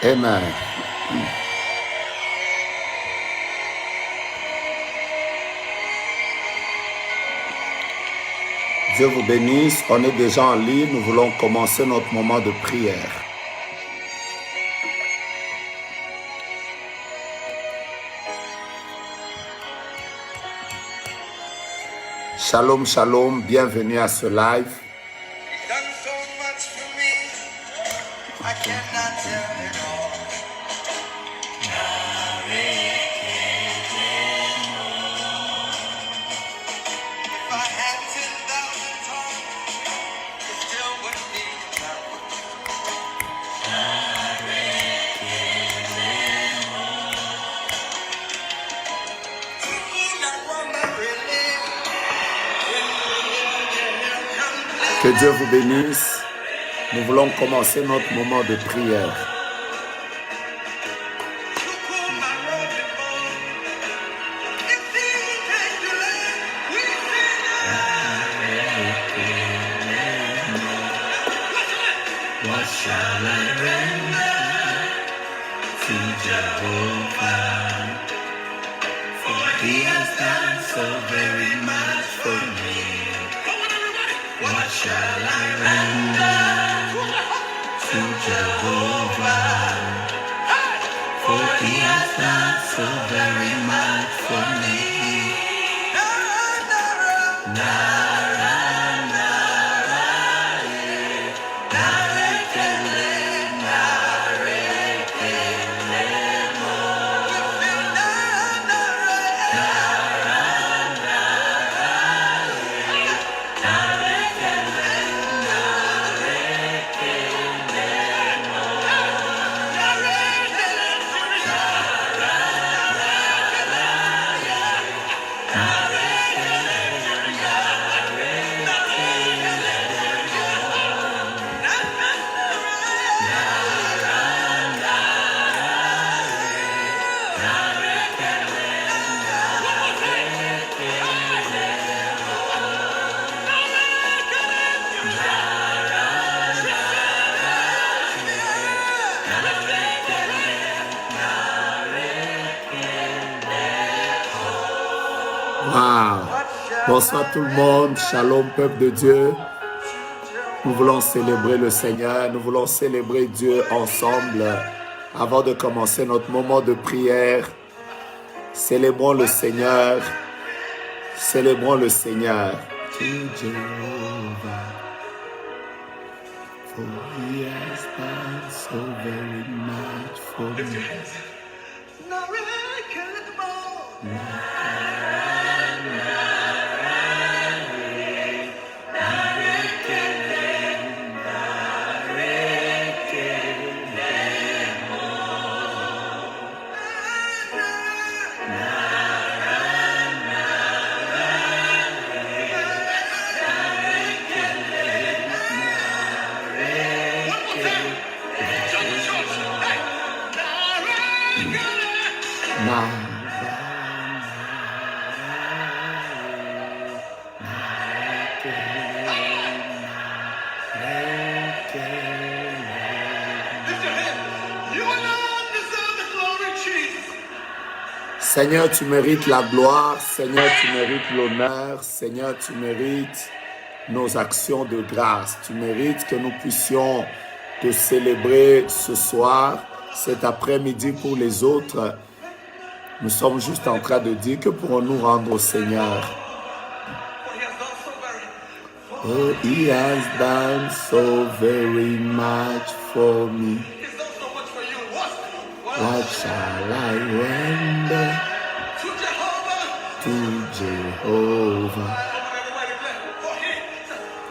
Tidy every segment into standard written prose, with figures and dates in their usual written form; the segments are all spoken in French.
Amen. Dieu vous bénisse. On est déjà en ligne. Nous voulons commencer notre moment de prière. Shalom, shalom. Bienvenue à ce live. Que Dieu vous bénisse. Nous voulons commencer notre moment de prière. What shall I render to Jehovah? For he has done so very much for me. What shall I render to Jehovah? For he has done so very much for me. Wow. Bonsoir tout le monde. Shalom, peuple de Dieu. Nous voulons célébrer le Seigneur. Nous voulons célébrer Dieu ensemble. Avant de commencer notre moment de prière, célébrons le Seigneur. Célébrons le Seigneur. To Jehovah, for he has done so very much for me. Seigneur, tu mérites la gloire. Seigneur, tu mérites l'honneur. Seigneur, tu mérites nos actions de grâce. Tu mérites que nous puissions te célébrer ce soir, cet après-midi pour les autres. Nous sommes juste en train de dire que pourrons-nous rendre au Seigneur. Oh, he has done so very much for me. What shall I render to Jehovah?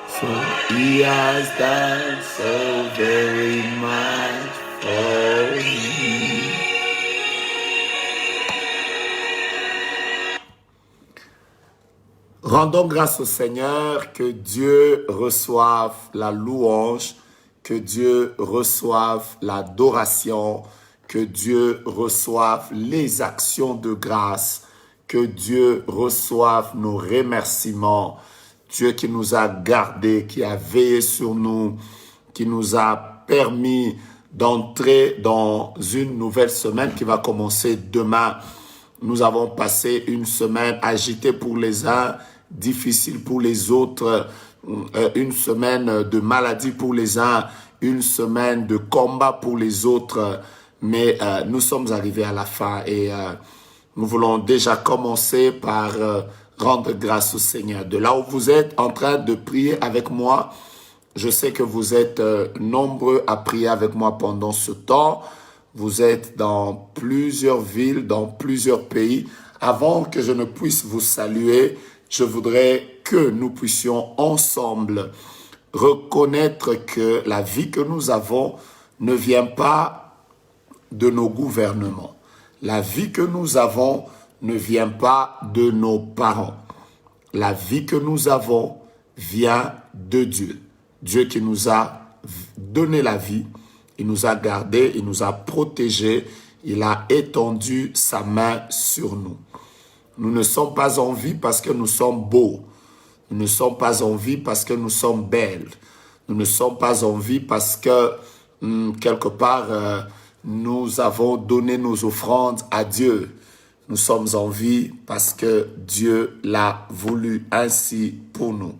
So he has done so very much for me. Rendons grâce au Seigneur, que Dieu reçoive la louange, que Dieu reçoive l'adoration, que Dieu reçoive les actions de grâce, que Dieu reçoive nos remerciements. Dieu qui nous a gardés, qui a veillé sur nous, qui nous a permis d'entrer dans une nouvelle semaine qui va commencer demain. Nous avons passé une semaine agitée pour les uns, difficile pour les autres, une semaine de maladie pour les uns, une semaine de combat pour les autres, mais nous sommes arrivés à la fin et nous voulons déjà commencer par rendre grâce au Seigneur. De là où vous êtes en train de prier avec moi, je sais que vous êtes nombreux à prier avec moi pendant ce temps. Vous êtes dans plusieurs villes, dans plusieurs pays. Avant que je ne puisse vous saluer, je voudrais que nous puissions ensemble reconnaître que la vie que nous avons ne vient pas de nos gouvernements. La vie que nous avons ne vient pas de nos parents. La vie que nous avons vient de Dieu. Dieu qui nous a donné la vie, il nous a gardés, il nous a protégés, il a étendu sa main sur nous. Nous ne sommes pas en vie parce que nous sommes beaux. Nous ne sommes pas en vie parce que nous sommes belles. Nous ne sommes pas en vie parce que, quelque part, nous avons donné nos offrandes à Dieu. Nous sommes en vie parce que Dieu l'a voulu ainsi pour nous.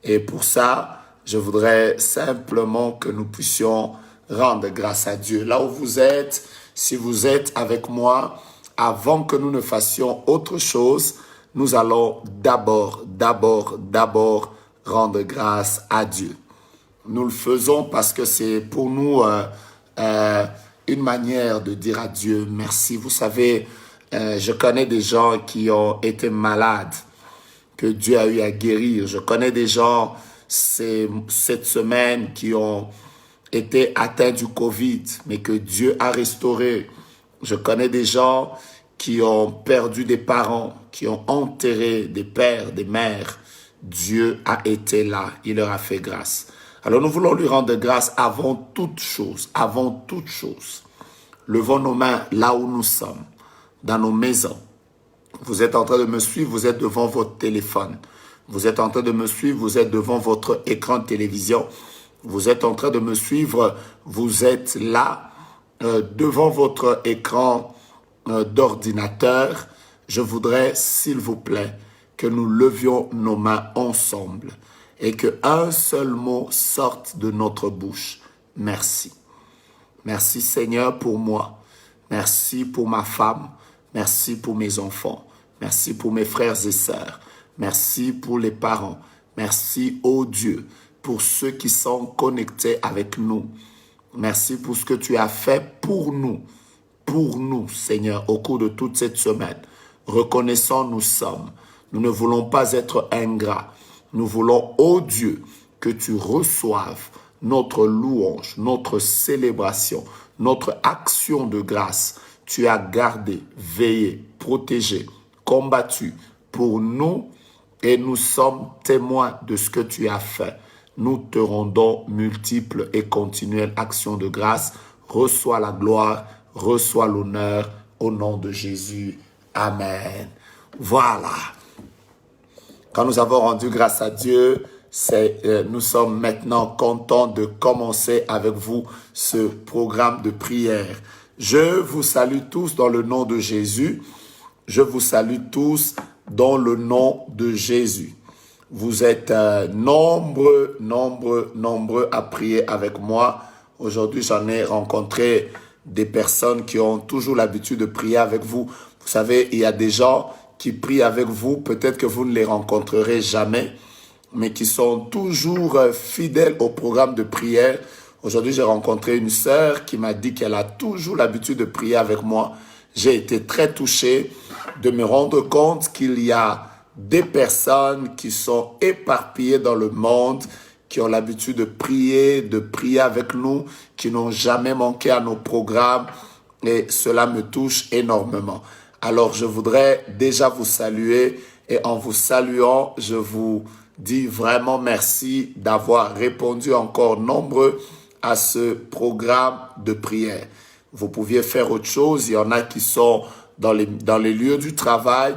Et pour ça, je voudrais simplement que nous puissions rendre grâce à Dieu. Là où vous êtes, si vous êtes avec moi, avant que nous ne fassions autre chose, nous allons d'abord rendre grâce à Dieu. Nous le faisons parce que c'est pour nous une manière de dire à Dieu merci. Vous savez, je connais des gens qui ont été malades, que Dieu a eu à guérir. Je connais des gens cette semaine qui ont été atteints du Covid, mais que Dieu a restauré. Je connais des gens qui ont perdu des parents, qui ont enterré des pères, des mères. Dieu a été là, il leur a fait grâce. Alors nous voulons lui rendre grâce avant toute chose, Levons nos mains là où nous sommes, dans nos maisons. Vous êtes en train de me suivre, vous êtes devant votre téléphone. Vous êtes en train de me suivre, vous êtes devant votre écran de télévision. Vous êtes en train de me suivre, vous êtes là, devant votre écran d'ordinateur. Je voudrais, s'il vous plaît, que nous levions nos mains ensemble et qu'un seul mot sorte de notre bouche. Merci. Merci Seigneur pour moi. Merci pour ma femme. Merci pour mes enfants. Merci pour mes frères et sœurs. Merci pour les parents. Merci, ô Dieu, pour ceux qui sont connectés avec nous. Merci pour ce que tu as fait pour nous, Seigneur, au cours de toute cette semaine. Reconnaissant nous sommes. Nous ne voulons pas être ingrats. Nous voulons, ô Dieu, que tu reçoives notre louange, notre célébration, notre action de grâce. Tu as gardé, veillé, protégé, combattu pour nous et nous sommes témoins de ce que tu as fait. Nous te rendons multiples et continuelles actions de grâce. Reçois la gloire, reçois l'honneur au nom de Jésus. Amen. Voilà. Quand nous avons rendu grâce à Dieu, nous sommes maintenant contents de commencer avec vous ce programme de prière. Je vous salue tous dans le nom de Jésus. Je vous salue tous dans le nom de Jésus. Vous êtes nombreux à prier avec moi. Aujourd'hui, j'en ai rencontré des personnes qui ont toujours l'habitude de prier avec vous. Vous savez, il y a des gens qui prient avec vous. Peut-être que vous ne les rencontrerez jamais, mais qui sont toujours fidèles au programme de prière. Aujourd'hui, j'ai rencontré une sœur qui m'a dit qu'elle a toujours l'habitude de prier avec moi. J'ai été très touché de me rendre compte qu'il y a des personnes qui sont éparpillées dans le monde, qui ont l'habitude de prier avec nous, qui n'ont jamais manqué à nos programmes et cela me touche énormément. Alors, je voudrais déjà vous saluer et en vous saluant, je vous dis vraiment merci d'avoir répondu encore nombreux à ce programme de prière. Vous pouviez faire autre chose. Il y en a qui sont dans les lieux du travail.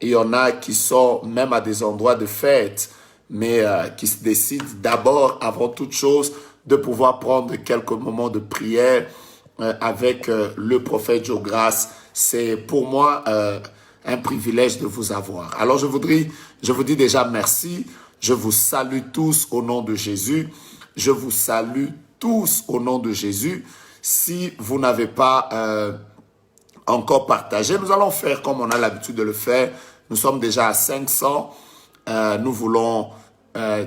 Il y en a qui sont même à des endroits de fête, mais qui se décident d'abord, avant toute chose, de pouvoir prendre quelques moments de prière avec le prophète Joe Grace. C'est pour moi un privilège de vous avoir. Alors je vous dis déjà merci. Je vous salue tous au nom de Jésus. Je vous salue tous au nom de Jésus. Si vous n'avez pas encore partagé, nous allons faire comme on a l'habitude de le faire. Nous sommes déjà à 500. Nous voulons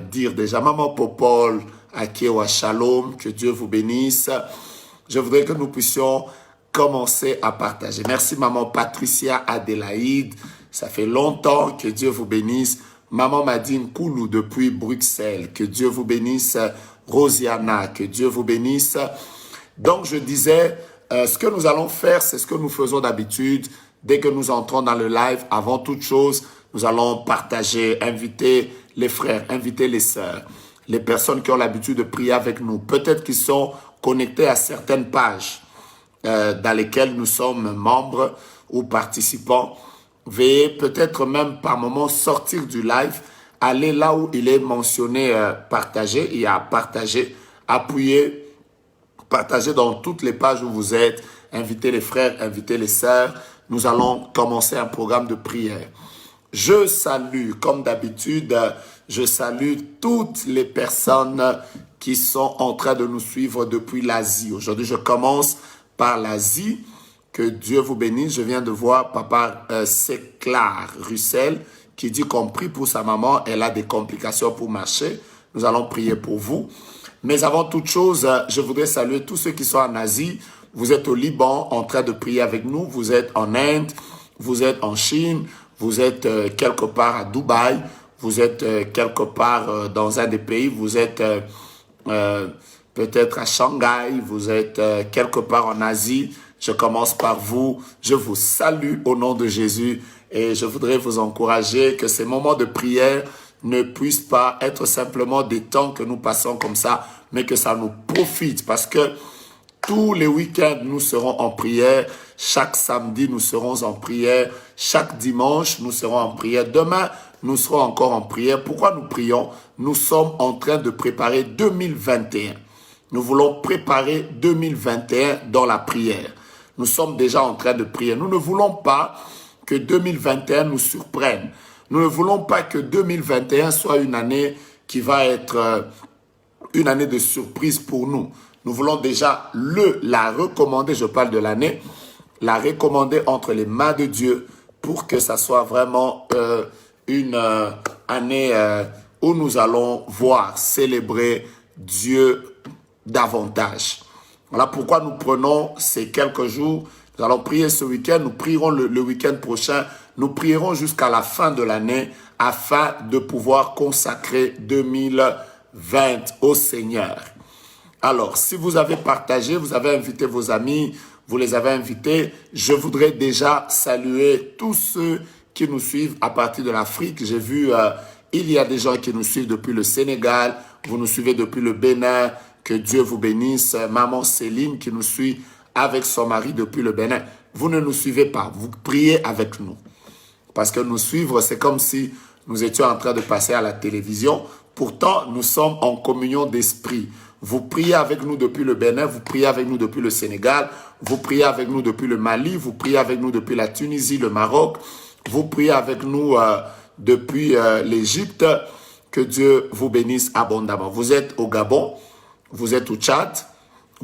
dire déjà, Maman Popol, Akewa Shalom, que Dieu vous bénisse. Je voudrais que nous puissions commencer à partager. Merci Maman Patricia Adélaïde, ça fait longtemps, que Dieu vous bénisse. Maman Madine Koulou depuis Bruxelles, que Dieu vous bénisse. Rosiana, que Dieu vous bénisse. Donc je disais, ce que nous allons faire, c'est ce que nous faisons d'habitude. Dès que nous entrons dans le live, avant toute chose, nous allons partager, inviter les frères, inviter les sœurs, les personnes qui ont l'habitude de prier avec nous. Peut-être qu'ils sont connectés à certaines pages dans lesquelles nous sommes membres ou participants. Veuillez peut-être même par moment sortir du live, aller là où il est mentionné partager. Il y a partager, appuyer, partager dans toutes les pages où vous êtes. Invitez les frères, invitez les sœurs. Nous allons commencer un programme de prière. Je salue, comme d'habitude, je salue toutes les personnes qui sont en train de nous suivre depuis l'Asie. Aujourd'hui, je commence par l'Asie. Que Dieu vous bénisse. Je viens de voir Papa Séclar Russell qui dit qu'on prie pour sa maman. Elle a des complications pour marcher. Nous allons prier pour vous. Mais avant toute chose, je voudrais saluer tous ceux qui sont en Asie. Vous êtes au Liban en train de prier avec nous. Vous êtes en Inde. Vous êtes en Chine. Vous êtes quelque part à Dubaï. Vous êtes quelque part dans un des pays. Vous êtes peut-être à Shanghai. Vous êtes quelque part en Asie. Je commence par vous. Je vous salue au nom de Jésus et je voudrais vous encourager que ces moments de prière ne puissent pas être simplement des temps que nous passons comme ça, mais que ça nous profite parce que tous les week-ends, nous serons en prière. Chaque samedi, nous serons en prière. Chaque dimanche, nous serons en prière. Demain, nous serons encore en prière. Pourquoi nous prions? Nous sommes en train de préparer 2021. Nous voulons préparer 2021 dans la prière. Nous sommes déjà en train de prier. Nous ne voulons pas que 2021 nous surprenne. Nous ne voulons pas que 2021 soit une année qui va être une année de surprise pour nous. Nous voulons déjà la recommander, je parle de l'année, la recommander entre les mains de Dieu pour que ça soit vraiment une année où nous allons voir, célébrer Dieu davantage. Voilà pourquoi nous prenons ces quelques jours. Nous allons prier ce week-end. Nous prierons le week-end prochain. Nous prierons jusqu'à la fin de l'année afin de pouvoir consacrer 2020 au Seigneur. Alors, si vous avez partagé, vous avez invité vos amis, vous les avez invités, je voudrais déjà saluer tous ceux qui nous suivent à partir de l'Afrique. J'ai vu, il y a des gens qui nous suivent depuis le Sénégal, vous nous suivez depuis le Bénin. Que Dieu vous bénisse. Maman Céline qui nous suit avec son mari depuis le Bénin. Vous ne nous suivez pas, vous priez avec nous. Parce que nous suivre, c'est comme si nous étions en train de passer à la télévision. Pourtant, nous sommes en communion d'esprit. Vous priez avec nous depuis le Bénin, vous priez avec nous depuis le Sénégal, vous priez avec nous depuis le Mali, vous priez avec nous depuis la Tunisie, le Maroc, vous priez avec nous depuis l'Égypte. Que Dieu vous bénisse abondamment. Vous êtes au Gabon. Vous êtes au Tchad,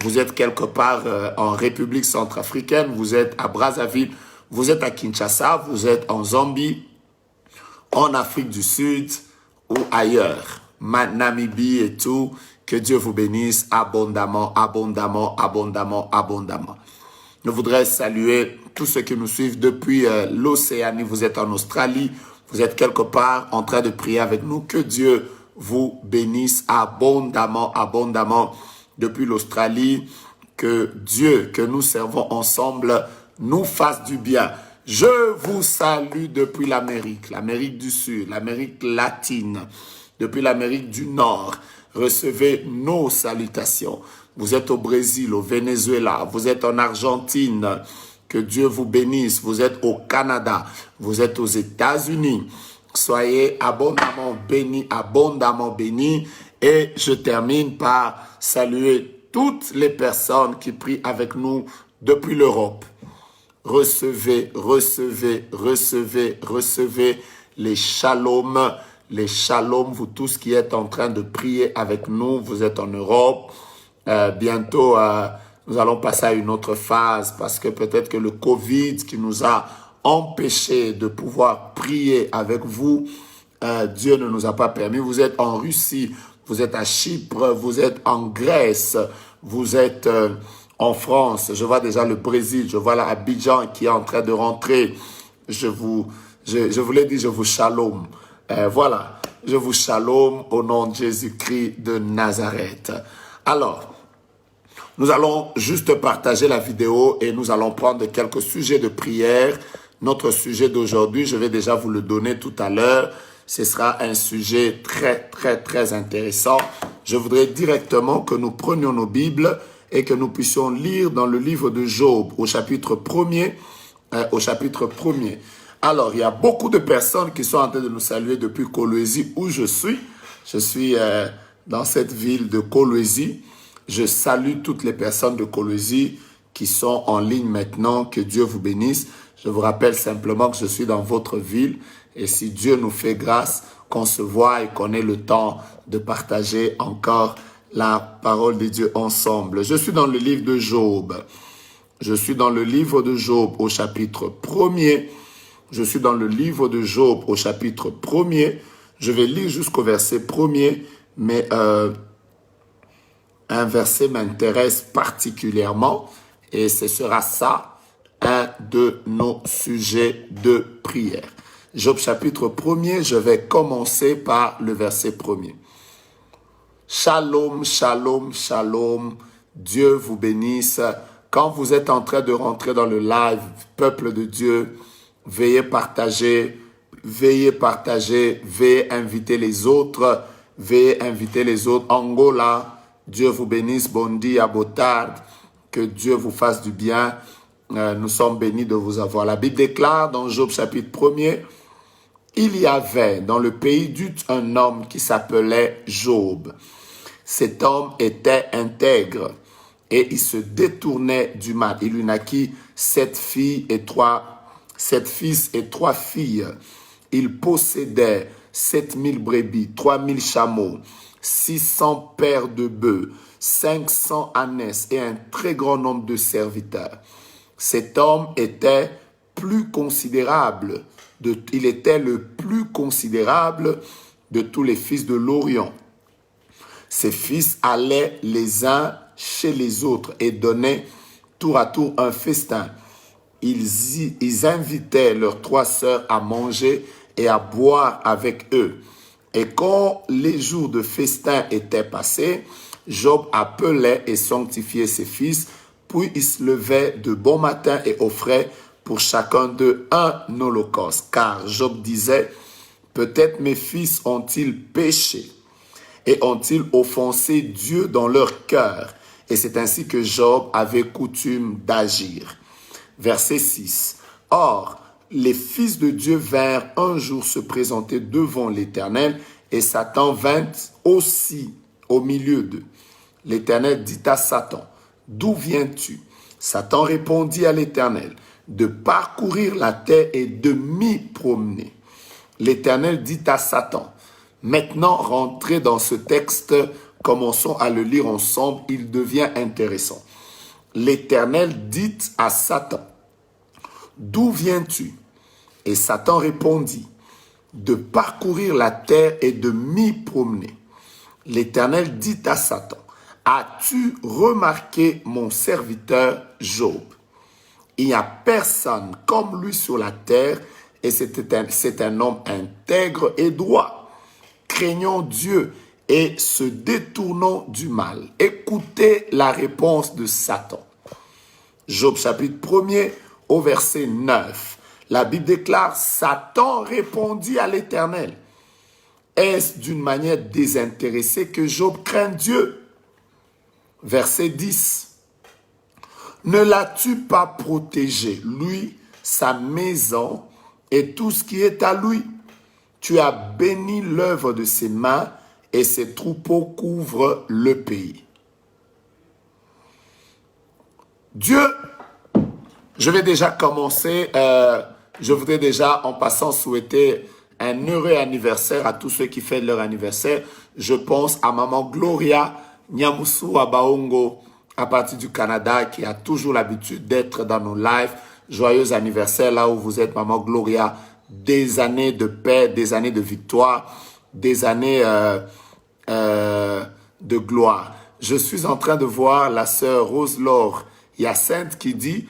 vous êtes quelque part en République centrafricaine, vous êtes à Brazzaville, vous êtes à Kinshasa, vous êtes en Zambie, en Afrique du Sud ou ailleurs, Namibie et tout. Que Dieu vous bénisse abondamment, abondamment, abondamment, abondamment. Je voudrais saluer tous ceux qui nous suivent depuis l'Océanie. Vous êtes en Australie, vous êtes quelque part en train de prier avec nous. Que Dieu vous bénisse abondamment, abondamment depuis l'Australie. Que Dieu, que nous servons ensemble, nous fasse du bien. Je vous salue depuis l'Amérique du Sud, l'Amérique latine, depuis l'Amérique du Nord. Recevez nos salutations. Vous êtes au Brésil, au Venezuela, vous êtes en Argentine. Que Dieu vous bénisse. Vous êtes au Canada, vous êtes aux États-Unis. Soyez abondamment bénis Et je termine par saluer toutes les personnes qui prient avec nous depuis l'Europe. Recevez, recevez, recevez, recevez les shalom, vous tous qui êtes en train de prier avec nous, vous êtes en Europe. Bientôt, nous allons passer à une autre phase parce que peut-être que le Covid qui nous a empêchés de pouvoir prier avec vous, Dieu ne nous a pas permis. Vous êtes en Russie, vous êtes à Chypre, vous êtes en Grèce, vous êtes en France. Je vois déjà le Brésil, je vois l'Abidjan qui est en train de rentrer. Je vous l'ai dit, je vous shalom. Voilà, je vous shalom au nom de Jésus-Christ de Nazareth. Alors, nous allons juste partager la vidéo et nous allons prendre quelques sujets de prière. Notre sujet d'aujourd'hui, je vais déjà vous le donner tout à l'heure. Ce sera un sujet très intéressant. Je voudrais directement que nous prenions nos Bibles et que nous puissions lire dans le livre de Job au chapitre 1er. Alors, il y a beaucoup de personnes qui sont en train de nous saluer depuis Kolwezi où je suis. Je suis dans cette ville de Kolwezi. Je salue toutes les personnes de Kolwezi qui sont en ligne maintenant. Que Dieu vous bénisse. Je vous rappelle simplement que je suis dans votre ville. Et si Dieu nous fait grâce, qu'on se voit et qu'on ait le temps de partager encore la parole de Dieu ensemble. Je suis dans le livre de Job. Je suis dans le livre de Job au chapitre 1er. Je suis dans le livre de Job au chapitre 1er. Je vais lire jusqu'au verset 1er, mais un verset m'intéresse particulièrement et ce sera ça, un de nos sujets de prière. Job chapitre 1er, je vais commencer par le verset 1er. Shalom, shalom, shalom. Dieu vous bénisse. Quand vous êtes en train de rentrer dans le live, peuple de Dieu, veuillez partager, veuillez inviter les autres, Angola, Dieu vous bénisse, bon dia, botard, que Dieu vous fasse du bien. Nous sommes bénis de vous avoir. La Bible déclare dans Job chapitre 1er, il y avait dans le pays d'Uth un homme qui s'appelait Job. Cet homme était intègre et il se détournait du mal. Il lui naquit 7 fils et 3 filles. Il possédait 7000 brebis, 3000 chameaux, 600 paires de bœufs, 500 ânesses et un très grand nombre de serviteurs. Cet homme était il était le plus considérable de tous les fils de l'Orient. Ses fils allaient les uns chez les autres et donnaient tour à tour un festin. Ils invitaient leurs 3 sœurs à manger et à boire avec eux. Et quand les jours de festin étaient passés, Job appelait et sanctifiait ses fils, puis il se levait de bon matin et offrait pour chacun d'eux un holocauste. Car Job disait, peut-être mes fils ont-ils péché et ont-ils offensé Dieu dans leur cœur. Et c'est ainsi que Job avait coutume d'agir. Verset 6. Or, les fils de Dieu vinrent un jour se présenter devant l'Éternel, et Satan vint aussi au milieu d'eux. L'Éternel dit à Satan, « D'où viens-tu » Satan répondit à l'Éternel, « De parcourir la terre et de m'y promener. » L'Éternel dit à Satan, « Maintenant, rentrez dans ce texte, commençons à le lire ensemble, il devient intéressant. » L'Éternel dit à Satan, « D'où viens-tu » Et Satan répondit, « De parcourir la terre et de m'y promener. » L'Éternel dit à Satan, « As-tu remarqué mon serviteur Job? Il n'y a personne comme lui sur la terre et c'est un homme intègre et droit, craignant Dieu et se détournant du mal. » Écoutez la réponse de Satan. Job chapitre 1er au verset 9. La Bible déclare, Satan répondit à l'Éternel. Est-ce d'une manière désintéressée que Job craint Dieu? Verset 10. Ne l'as-tu pas protégé, lui, sa maison et tout ce qui est à lui? Tu as béni l'œuvre de ses mains et ses troupeaux couvrent le pays. Dieu, je vais déjà commencer, je voudrais déjà en passant souhaiter un heureux anniversaire à tous ceux qui fêtent leur anniversaire. Je pense à Maman Gloria Nyamusu Abaongo à partir du Canada qui a toujours l'habitude d'être dans nos lives. Joyeux anniversaire là où vous êtes, Maman Gloria. Des années de paix, des années de victoire, des années de gloire. Je suis en train de voir la sœur Rose-Laure Hyacinthe qui dit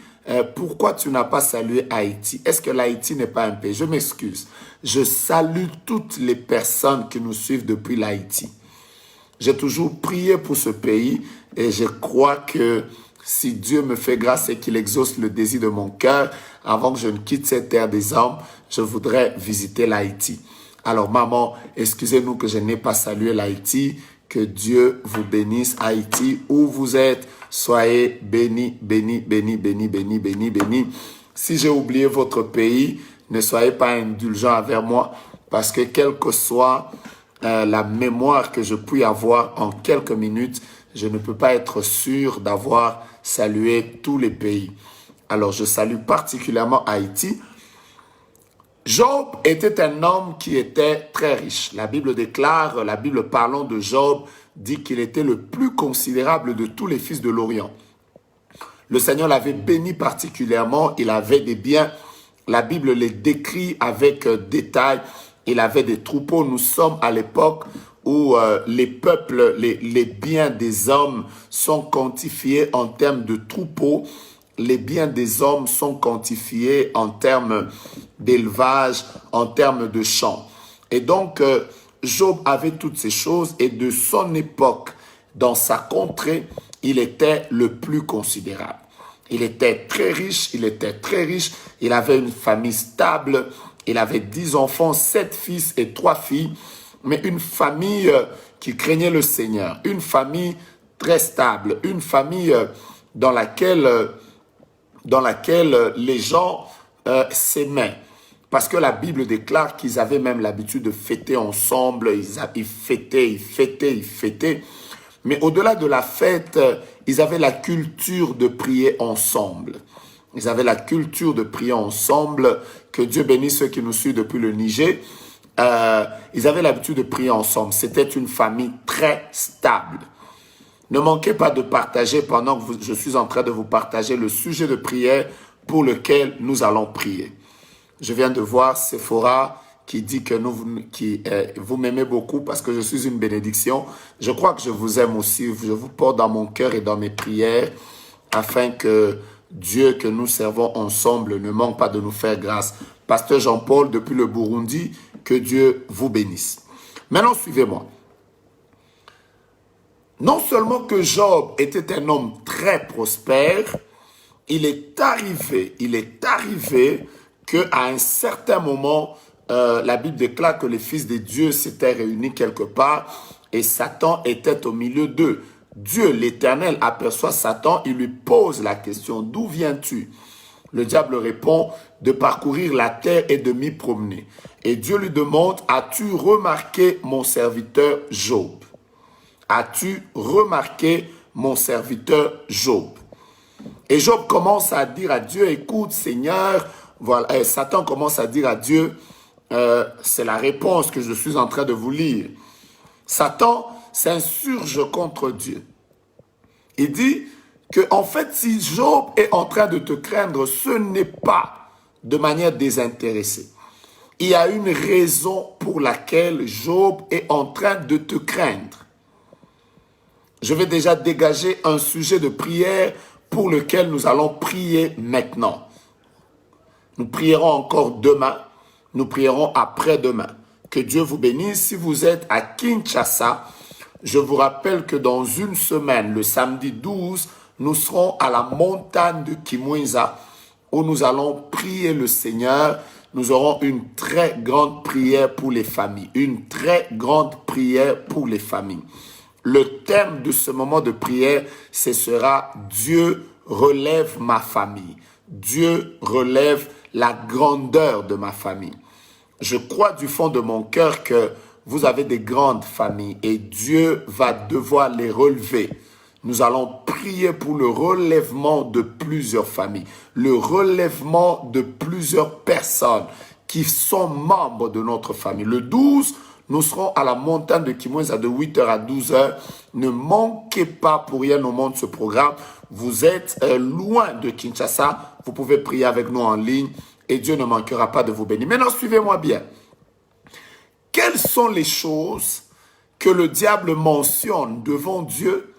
pourquoi tu n'as pas salué Haïti? Est-ce que l'Haïti n'est pas un pays? Je m'excuse. Je salue toutes les personnes qui nous suivent depuis l'Haïti. J'ai toujours prié pour ce pays et je crois que si Dieu me fait grâce et qu'il exauce le désir de mon cœur, avant que je ne quitte cette terre des hommes, je voudrais visiter l'Haïti. Alors maman, excusez-nous que je n'ai pas salué l'Haïti. Que Dieu vous bénisse, Haïti, où vous êtes. Soyez bénis, bénis, bénis, bénis, bénis, bénis, bénis. Si j'ai oublié votre pays, ne soyez pas indulgents envers moi, parce que quelle que soit la mémoire que je puis avoir en quelques minutes, je ne peux pas être sûr d'avoir salué tous les pays. Alors, je salue particulièrement Haïti. Job était un homme qui était très riche. La Bible déclare, la Bible parlant de Job, dit qu'il était le plus considérable de tous les fils de l'Orient. Le Seigneur l'avait béni particulièrement, il avait des biens. La Bible les décrit avec détail. Il avait des troupeaux. Nous sommes à l'époque où les peuples, les biens des hommes sont quantifiés en termes de troupeaux. Les biens des hommes sont quantifiés en termes d'élevage, en termes de champs. Et donc, Job avait toutes ces choses et de son époque, dans sa contrée, il était le plus considérable. Il était très riche, il avait une famille stable, il avait 10 enfants, 7 fils et 3 filles, mais une famille qui craignait le Seigneur, une famille très stable, une famille dans laquelle les gens s'aimaient. Parce que la Bible déclare qu'ils avaient même l'habitude de fêter ensemble. Ils fêtaient. Mais au-delà de la fête, ils avaient la culture de prier ensemble. Ils avaient la culture de prier ensemble. Que Dieu bénisse ceux qui nous suivent depuis le Niger. Ils avaient l'habitude de prier ensemble. C'était une famille très stable. Ne manquez pas de partager pendant que je suis en train de vous partager le sujet de prière pour lequel nous allons prier. Je viens de voir Sephora qui dit que vous m'aimez beaucoup parce que je suis une bénédiction. Je crois que je vous aime aussi. Je vous porte dans mon cœur et dans mes prières afin que Dieu que nous servons ensemble ne manque pas de nous faire grâce. Pasteur Jean-Paul depuis le Burundi, que Dieu vous bénisse. Maintenant, suivez-moi. Non seulement que Job était un homme très prospère, il est arrivé qu'à un certain moment, la Bible déclare que les fils de Dieu s'étaient réunis quelque part et Satan était au milieu d'eux. Dieu, l'Éternel, aperçoit Satan, il lui pose la question, d'où viens-tu? Le diable répond, de parcourir la terre et de m'y promener. Et Dieu lui demande, as-tu remarqué mon serviteur Job? As-tu remarqué mon serviteur Job? Et Job commence à dire à Dieu, écoute Seigneur, voilà. Et Satan commence à dire à Dieu, c'est la réponse que je suis en train de vous lire. Satan s'insurge contre Dieu. Il dit que en fait, si Job est en train de te craindre, ce n'est pas de manière désintéressée. Il y a une raison pour laquelle Job est en train de te craindre. Je vais déjà dégager un sujet de prière pour lequel nous allons prier maintenant. Nous prierons encore demain, nous prierons après-demain. Que Dieu vous bénisse. Si vous êtes à Kinshasa, je vous rappelle que dans une semaine, le samedi 12, nous serons à la montagne de Kimwinza où nous allons prier le Seigneur. Nous aurons une très grande prière pour les familles. Une très grande prière pour les familles. Le thème de ce moment de prière, ce sera « Dieu relève ma famille ». Dieu relève la grandeur de ma famille. Je crois du fond de mon cœur que vous avez des grandes familles et Dieu va devoir les relever. Nous allons prier pour le relèvement de plusieurs familles, le relèvement de plusieurs personnes qui sont membres de notre famille. Le 12, nous serons à la montagne de Kimweza de 8h à 12h. Ne manquez pas pour rien au monde ce programme. Vous êtes loin de Kinshasa. Vous pouvez prier avec nous en ligne et Dieu ne manquera pas de vous bénir. Maintenant, suivez-moi bien. Quelles sont les choses que le diable mentionne devant Dieu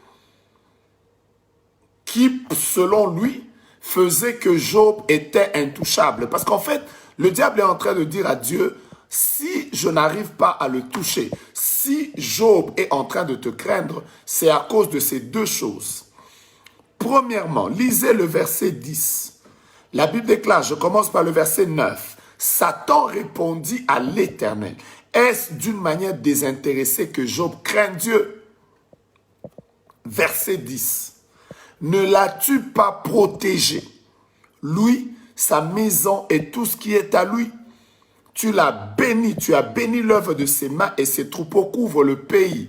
qui, selon lui, faisait que Job était intouchable? Parce qu'en fait, le diable est en train de dire à Dieu, si je n'arrive pas à le toucher, si Job est en train de te craindre, c'est à cause de ces deux choses. Premièrement, lisez le verset 10. La Bible déclare, je commence par le verset 9. Satan répondit à l'Éternel. Est-ce d'une manière désintéressée que Job craint Dieu? Verset 10. Ne l'as-tu pas protégé, lui, sa maison et tout ce qui est à lui? Tu l'as béni, tu as béni l'œuvre de ses mains et ses troupeaux couvrent le pays.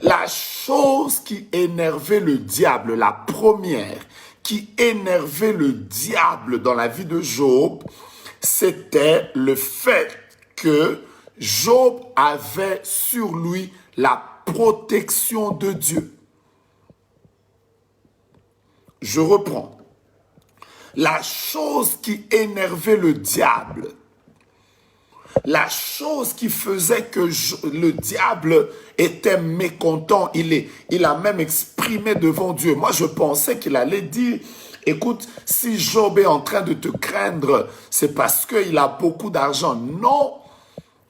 La chose qui énervait le diable, la première qui énervait le diable dans la vie de Job, c'était le fait que Job avait sur lui la protection de Dieu. Je reprends. La chose qui énervait le diable, la chose qui faisait que le diable était mécontent, il a même exprimé devant Dieu. Moi, je pensais qu'il allait dire, écoute, si Job est en train de te craindre, c'est parce qu'il a beaucoup d'argent. Non,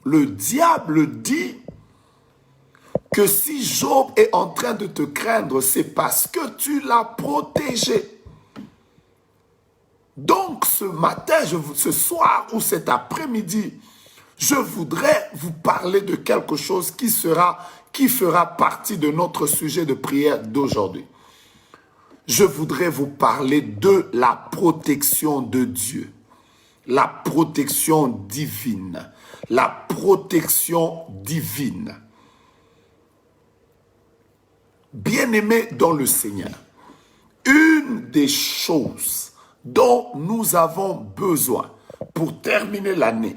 le diable dit que si Job est en train de te craindre, c'est parce que tu l'as protégé. Donc, ce matin, ce soir ou cet après-midi, je voudrais vous parler de quelque chose qui fera partie de notre sujet de prière d'aujourd'hui. Je voudrais vous parler de la protection de Dieu, la protection divine, la protection divine. Bien-aimés dans le Seigneur, une des choses dont nous avons besoin pour terminer l'année,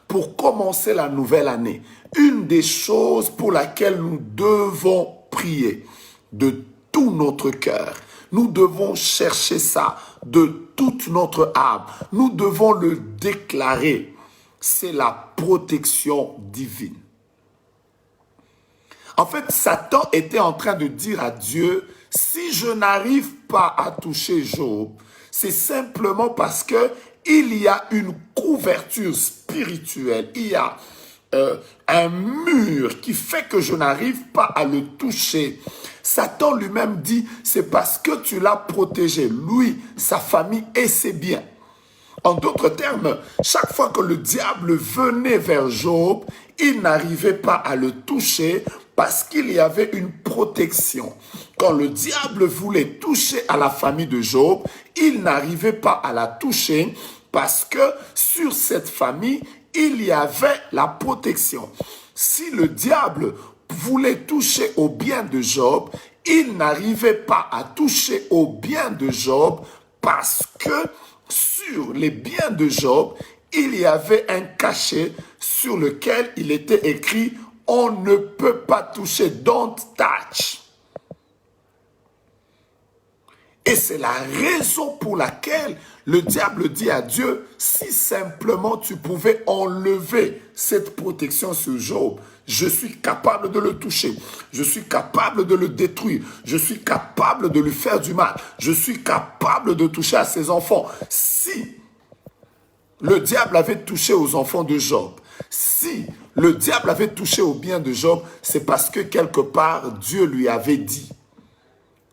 pour commencer la nouvelle année, une des choses pour laquelle nous devons prier de tout notre cœur, nous devons chercher ça de toute notre âme, nous devons le déclarer, c'est la protection divine. En fait, Satan était en train de dire à Dieu, si je n'arrive pas à toucher Job, c'est simplement parce que il y a une couverture spirituelle, il y a un mur qui fait que je n'arrive pas à le toucher. Satan lui-même dit, c'est parce que tu l'as protégé, lui, sa famille et ses biens. En d'autres termes, chaque fois que le diable venait vers Job, il n'arrivait pas à le toucher parce qu'il y avait une protection. Quand le diable voulait toucher à la famille de Job, il n'arrivait pas à la toucher parce que sur cette famille, il y avait la protection. Si le diable voulait toucher au bien de Job, il n'arrivait pas à toucher au bien de Job parce que sur les biens de Job, il y avait un cachet sur lequel il était écrit « On ne peut pas toucher, don't touch ». Et c'est la raison pour laquelle le diable dit à Dieu, si simplement tu pouvais enlever cette protection sur Job, je suis capable de le toucher, je suis capable de le détruire, je suis capable de lui faire du mal, je suis capable de toucher à ses enfants. Si le diable avait touché aux enfants de Job, si le diable avait touché au bien de Job, c'est parce que quelque part Dieu lui avait dit,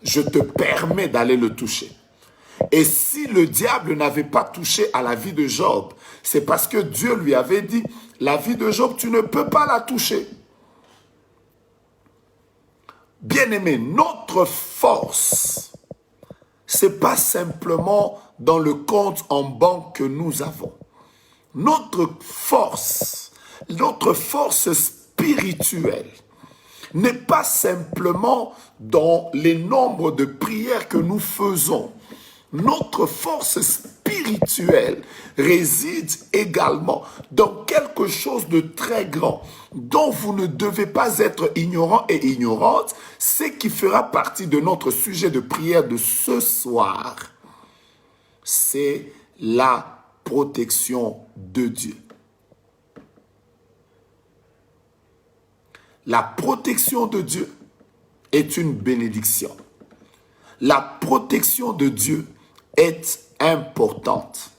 je te permets d'aller le toucher. Et si le diable n'avait pas touché à la vie de Job, c'est parce que Dieu lui avait dit, la vie de Job, tu ne peux pas la toucher. Bien-aimé, notre force, c'est pas simplement dans le compte en banque que nous avons. Notre force spirituel n'est pas simplement dans les nombres de prières que nous faisons. Notre force spirituelle réside également dans quelque chose de très grand dont vous ne devez pas être ignorant et ignorante, ce qui fera partie de notre sujet de prière de ce soir. C'est la protection de Dieu. La protection de Dieu est une bénédiction. La protection de Dieu est importante.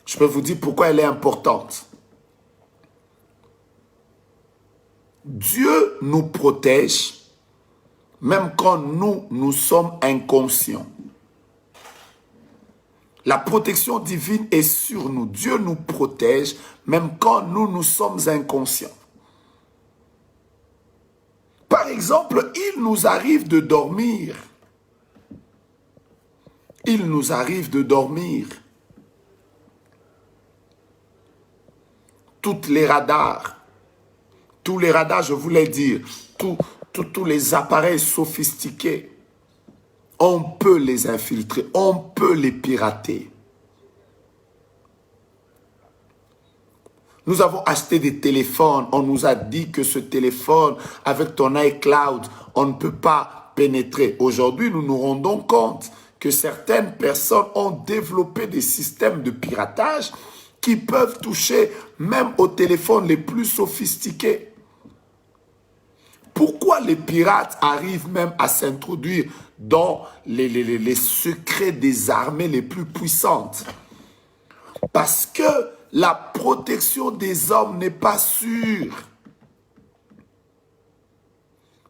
Je peux vous dire pourquoi elle est importante. Dieu nous protège même quand nous sommes inconscients. La protection divine est sur nous. Dieu nous protège même quand nous sommes inconscients. Par exemple, il nous arrive de dormir. Il nous arrive de dormir. Tous les radars, je voulais dire, tous les appareils sophistiqués, on peut les infiltrer, on peut les pirater. Nous avons acheté des téléphones, on nous a dit que ce téléphone, avec ton iCloud, on ne peut pas pénétrer. Aujourd'hui, nous nous rendons compte que certaines personnes ont développé des systèmes de piratage qui peuvent toucher même aux téléphones les plus sophistiqués. Pourquoi les pirates arrivent même à s'introduire dans les secrets des armées les plus puissantes? Parce que la protection des hommes n'est pas sûre.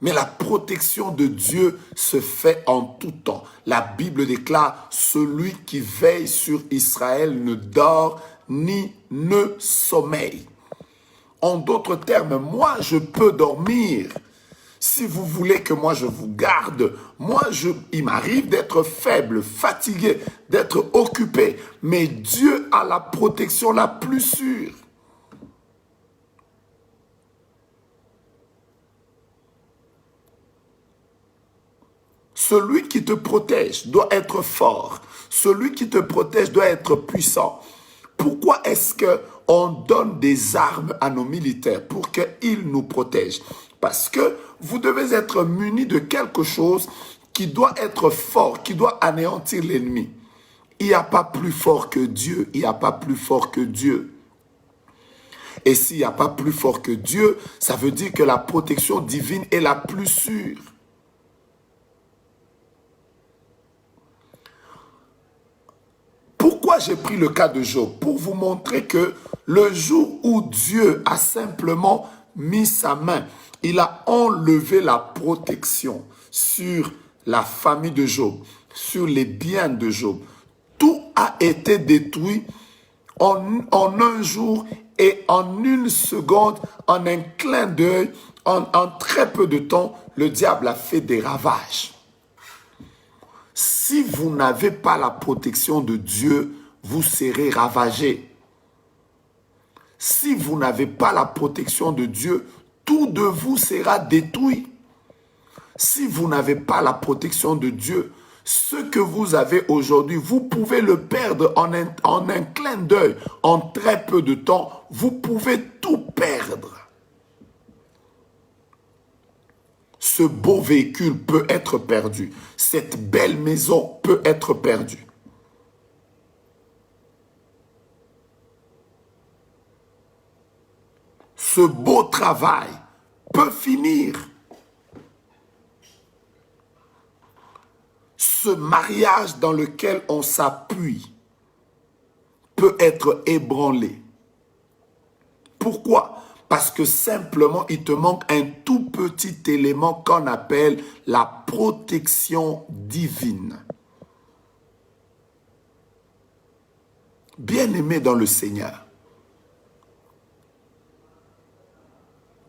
Mais la protection de Dieu se fait en tout temps. La Bible déclare, celui qui veille sur Israël ne dort ni ne sommeille. En d'autres termes, moi je peux dormir. Si vous voulez que moi je vous garde, il m'arrive d'être faible, fatigué, d'être occupé. Mais Dieu a la protection la plus sûre. Celui qui te protège doit être fort. Celui qui te protège doit être puissant. Pourquoi est-ce qu'on donne des armes à nos militaires pour qu'ils nous protègent? Parce que vous devez être muni de quelque chose qui doit être fort, qui doit anéantir l'ennemi. Il n'y a pas plus fort que Dieu. Il n'y a pas plus fort que Dieu. Et s'il n'y a pas plus fort que Dieu, ça veut dire que la protection divine est la plus sûre. Pourquoi j'ai pris le cas de Job? Pour vous montrer que le jour où Dieu a simplement mis sa main, il a enlevé la protection sur la famille de Job, sur les biens de Job. Tout a été détruit en un jour et en une seconde, en un clin d'œil, en très peu de temps, le diable a fait des ravages. Si vous n'avez pas la protection de Dieu, vous serez ravagé. Si vous n'avez pas la protection de Dieu, tout de vous sera détruit. Si vous n'avez pas la protection de Dieu, ce que vous avez aujourd'hui, vous pouvez le perdre en un clin d'œil, en très peu de temps. Vous pouvez tout perdre. Ce beau véhicule peut être perdu. Cette belle maison peut être perdue. Ce beau travail peut finir. Ce mariage dans lequel on s'appuie peut être ébranlé. Pourquoi? Parce que simplement, il te manque un tout petit élément qu'on appelle la protection divine. Bien-aimés dans le Seigneur,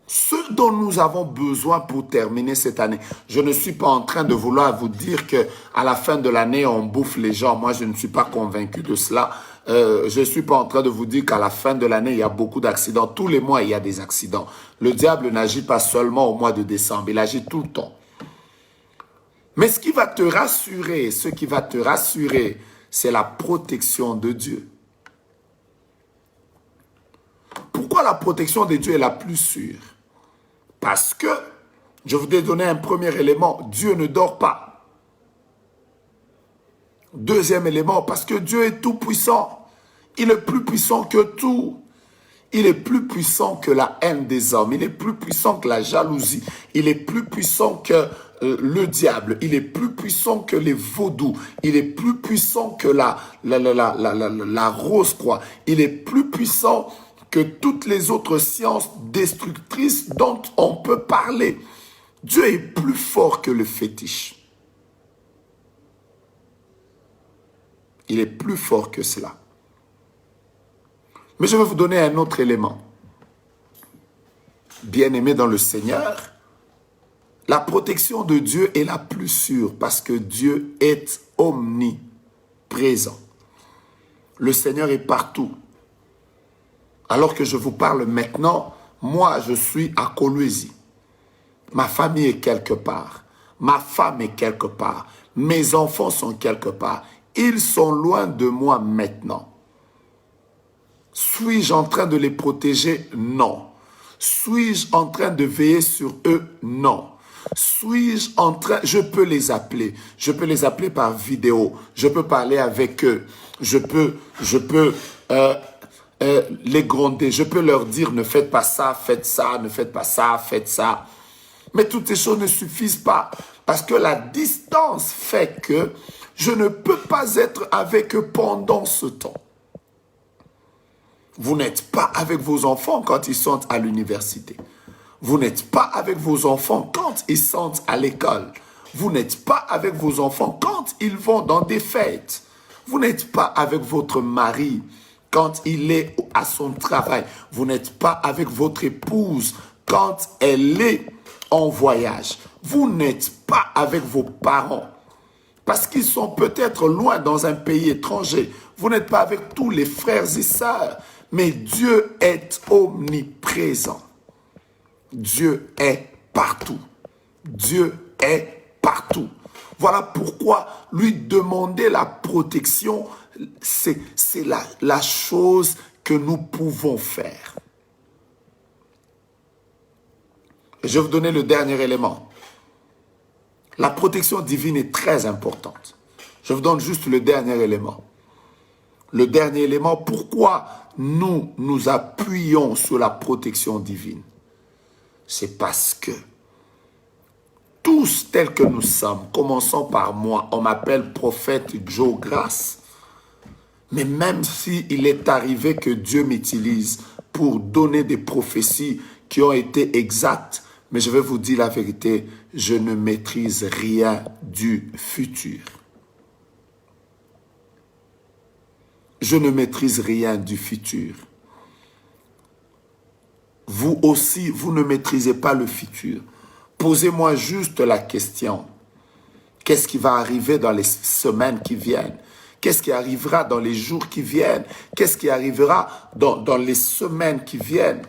ce dont nous avons besoin pour terminer cette année, je ne suis pas en train de vouloir vous dire qu'à la fin de l'année, on bouffe les gens. Moi, je ne suis pas convaincu de cela. Je ne suis pas en train de vous dire qu'à la fin de l'année, il y a beaucoup d'accidents. Tous les mois, il y a des accidents. Le diable n'agit pas seulement au mois de décembre, il agit tout le temps. Mais ce qui va te rassurer, c'est la protection de Dieu. Pourquoi la protection de Dieu est la plus sûre? Parce que, je vous ai donné un premier élément, Dieu ne dort pas. Deuxième élément, parce que Dieu est tout puissant. Il est plus puissant que tout. Il est plus puissant que la haine des hommes. Il est plus puissant que la jalousie. Il est plus puissant que le diable. Il est plus puissant que les vaudous. Il est plus puissant que la rose-croix. Il est plus puissant que toutes les autres sciences destructrices dont on peut parler. Dieu est plus fort que le fétiche. Il est plus fort que cela. Mais je vais vous donner un autre élément. Bien-aimé dans le Seigneur, la protection de Dieu est la plus sûre parce que Dieu est omniprésent. Le Seigneur est partout. Alors que je vous parle maintenant, moi je suis à Kolwezi. Ma famille est quelque part. Ma femme est quelque part. Mes enfants sont quelque part. Ils sont loin de moi maintenant. Suis-je en train de les protéger? Non. Suis-je en train de veiller sur eux? Non. Suis-je en train... Je peux les appeler. Je peux les appeler par vidéo. Je peux parler avec eux. Je peux les gronder. Je peux leur dire ne faites pas ça, faites ça, ne faites pas ça, faites ça. Mais toutes ces choses ne suffisent pas. Parce que la distance fait que je ne peux pas être avec eux pendant ce temps. Vous n'êtes pas avec vos enfants quand ils sont à l'université. Vous n'êtes pas avec vos enfants quand ils sont à l'école. Vous n'êtes pas avec vos enfants quand ils vont dans des fêtes. Vous n'êtes pas avec votre mari quand il est à son travail. Vous n'êtes pas avec votre épouse quand elle est en voyage. Vous n'êtes pas avec vos parents parce qu'ils sont peut-être loin dans un pays étranger. Vous n'êtes pas avec tous les frères et sœurs. Mais Dieu est omniprésent. Dieu est partout. Dieu est partout. Voilà pourquoi lui demander la protection, c'est la chose que nous pouvons faire. Et je vais vous donner le dernier élément. La protection divine est très importante. Je vous donne juste le dernier élément. Le dernier élément, pourquoi nous nous appuyons sur la protection divine? C'est parce que tous tels que nous sommes, commençons par moi, on m'appelle prophète Joe Grace. Mais même s'il est arrivé que Dieu m'utilise pour donner des prophéties qui ont été exactes, mais je vais vous dire la vérité, je ne maîtrise rien du futur. Je ne maîtrise rien du futur. Vous aussi, vous ne maîtrisez pas le futur. Posez-moi juste la question. Qu'est-ce qui va arriver dans les semaines qui viennent? Qu'est-ce qui arrivera dans les jours qui viennent? Qu'est-ce qui arrivera dans les semaines qui viennent?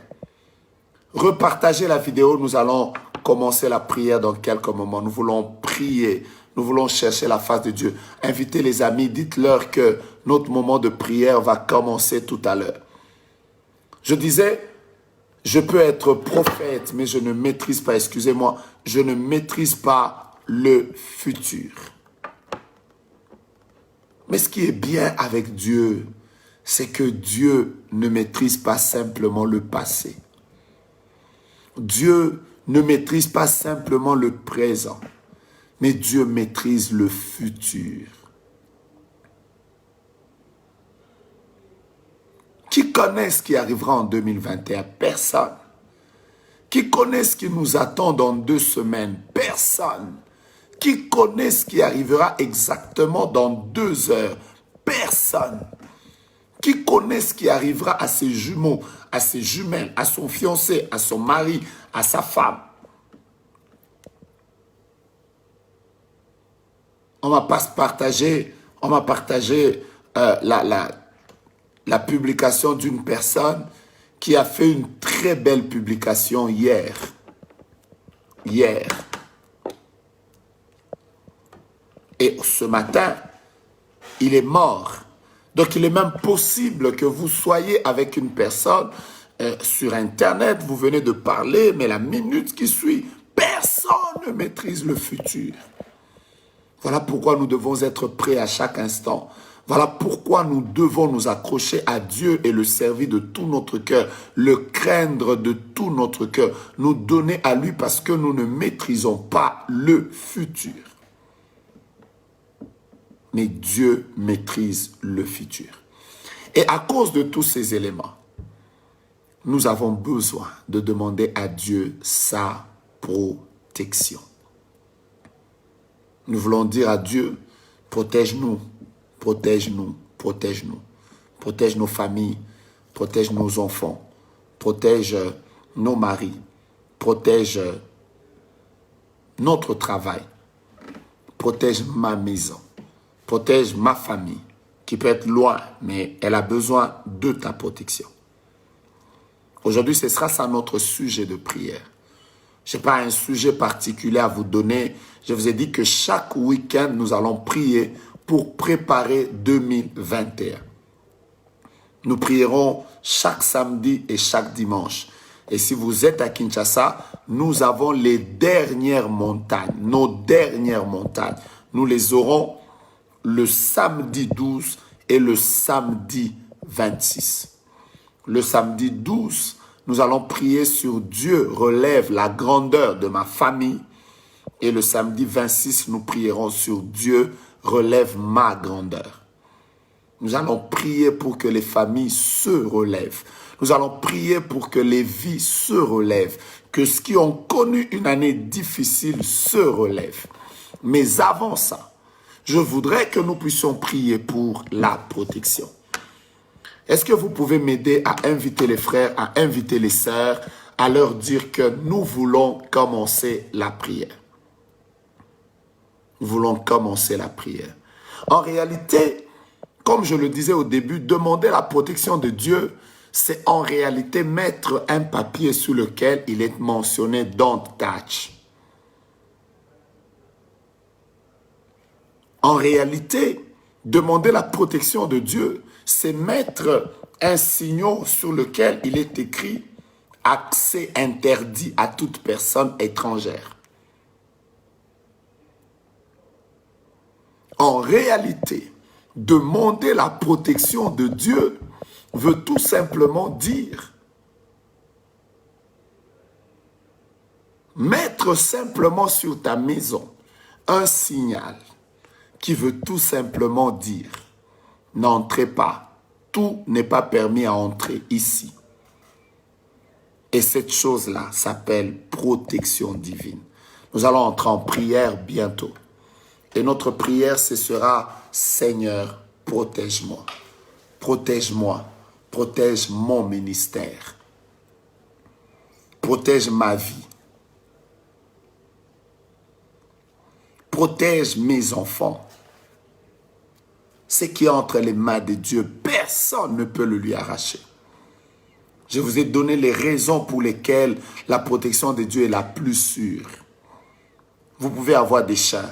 Repartagez la vidéo, nous allons commencer la prière dans quelques moments. Nous voulons prier, nous voulons chercher la face de Dieu. Invitez les amis, dites-leur que notre moment de prière va commencer tout à l'heure. Je disais, je peux être prophète, mais je ne maîtrise pas, excusez-moi, je ne maîtrise pas le futur. Mais ce qui est bien avec Dieu, c'est que Dieu ne maîtrise pas simplement le passé. Dieu ne maîtrise pas simplement le présent, mais Dieu maîtrise le futur. Qui connaît ce qui arrivera en 2021? Personne. Qui connaît ce qui nous attend dans 2 semaines? Personne. Qui connaît ce qui arrivera exactement dans 2 heures? Personne. Qui connaît ce qui arrivera à ses jumeaux, à ses jumelles, à son fiancé, à son mari, à sa femme? On m'a partagé la publication d'une personne qui a fait une très belle publication hier. Hier. Et ce matin, il est mort. Donc, il est même possible que vous soyez avec une personne sur Internet, vous venez de parler, mais la minute qui suit, personne ne maîtrise le futur. Voilà pourquoi nous devons être prêts à chaque instant. Voilà pourquoi nous devons nous accrocher à Dieu et le servir de tout notre cœur, le craindre de tout notre cœur, nous donner à lui parce que nous ne maîtrisons pas le futur. Mais Dieu maîtrise le futur. Et à cause de tous ces éléments, nous avons besoin de demander à Dieu sa protection. Nous voulons dire à Dieu, protège-nous, protège-nous, protège-nous. Protège nos familles, protège nos enfants, protège nos maris, protège notre travail, protège ma maison, protège ma famille, qui peut être loin, mais elle a besoin de ta protection. Aujourd'hui, ce sera ça notre sujet de prière. Je n'ai pas un sujet particulier à vous donner. Je vous ai dit que chaque week-end, nous allons prier pour préparer 2021. Nous prierons chaque samedi et chaque dimanche. Et si vous êtes à Kinshasa, nous avons les dernières montagnes, nos dernières montagnes. Nous les aurons le samedi 12 et le samedi 26. Le samedi 12, nous allons prier sur Dieu relève la grandeur de ma famille. Et le samedi 26, nous prierons sur Dieu relève ma grandeur. Nous allons prier pour que les familles se relèvent. Nous allons prier pour que les vies se relèvent. Que ceux qui ont connu une année difficile se relèvent. Mais avant ça, je voudrais que nous puissions prier pour la protection. Est-ce que vous pouvez m'aider à inviter les frères, à inviter les sœurs, à leur dire que nous voulons commencer la prière? Nous voulons commencer la prière. En réalité, comme je le disais au début, demander la protection de Dieu, c'est en réalité mettre un papier sur lequel il est mentionné « Don't touch ». En réalité, demander la protection de Dieu, c'est mettre un signal sur lequel il est écrit « Accès interdit à toute personne étrangère ». En réalité, demander la protection de Dieu veut tout simplement dire mettre simplement sur ta maison un signal qui veut tout simplement dire n'entrez pas, tout n'est pas permis à entrer ici. Et cette chose-là s'appelle protection divine. Nous allons entrer en prière bientôt. Et notre prière, ce sera « Seigneur, protège-moi, protège-moi, protège mon ministère, protège ma vie, protège mes enfants. » Ce qui est entre les mains de Dieu, personne ne peut le lui arracher. Je vous ai donné les raisons pour lesquelles la protection de Dieu est la plus sûre. Vous pouvez avoir des chiens.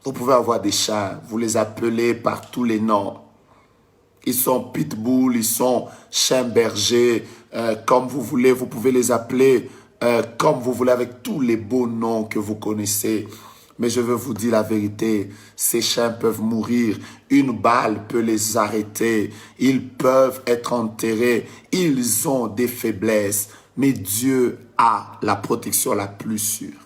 Vous pouvez avoir des chats, vous les appelez par tous les noms. Ils sont pitbull, ils sont chiens bergers, comme vous voulez. Vous pouvez les appeler comme vous voulez avec tous les beaux noms que vous connaissez. Mais je veux vous dire la vérité, ces chiens peuvent mourir. Une balle peut les arrêter. Ils peuvent être enterrés. Ils ont des faiblesses. Mais Dieu a la protection la plus sûre.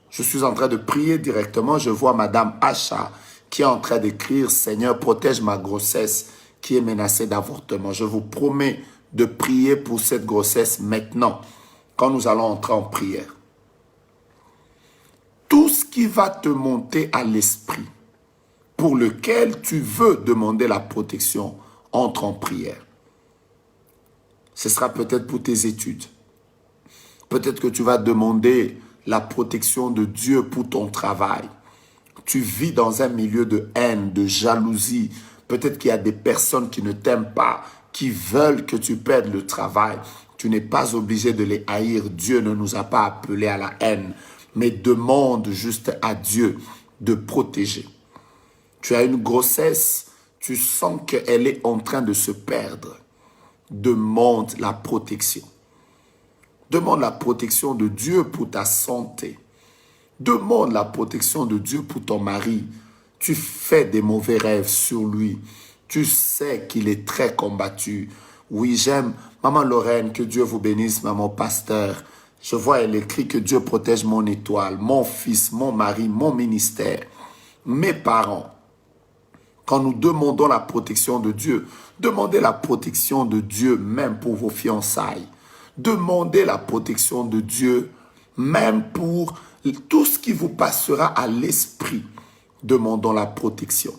Je suis en train de prier directement. Je vois Madame Acha qui est en train d'écrire « Seigneur, protège ma grossesse qui est menacée d'avortement ». Je vous promets de prier pour cette grossesse maintenant, quand nous allons entrer en prière. Tout ce qui va te monter à l'esprit, pour lequel tu veux demander la protection, entre en prière. Ce sera peut-être pour tes études. Peut-être que tu vas demander la protection de Dieu pour ton travail. Tu vis dans un milieu de haine, de jalousie. Peut-être qu'il y a des personnes qui ne t'aiment pas, qui veulent que tu perdes le travail. Tu n'es pas obligé de les haïr. Dieu ne nous a pas appelés à la haine. Mais demande juste à Dieu de protéger. Tu as une grossesse, tu sens qu'elle est en train de se perdre. Demande la protection. Demande la protection de Dieu pour ta santé. Demande la protection de Dieu pour ton mari. Tu fais des mauvais rêves sur lui. Tu sais qu'il est très combattu. Oui, j'aime. Maman Lorraine, que Dieu vous bénisse, maman pasteur. Je vois, elle écrit que Dieu protège mon étoile, mon fils, mon mari, mon ministère, mes parents. Quand nous demandons la protection de Dieu, demandez la protection de Dieu même pour vos fiançailles. Demandez la protection de Dieu même pour tout ce qui vous passera à l'esprit. Demandons la protection.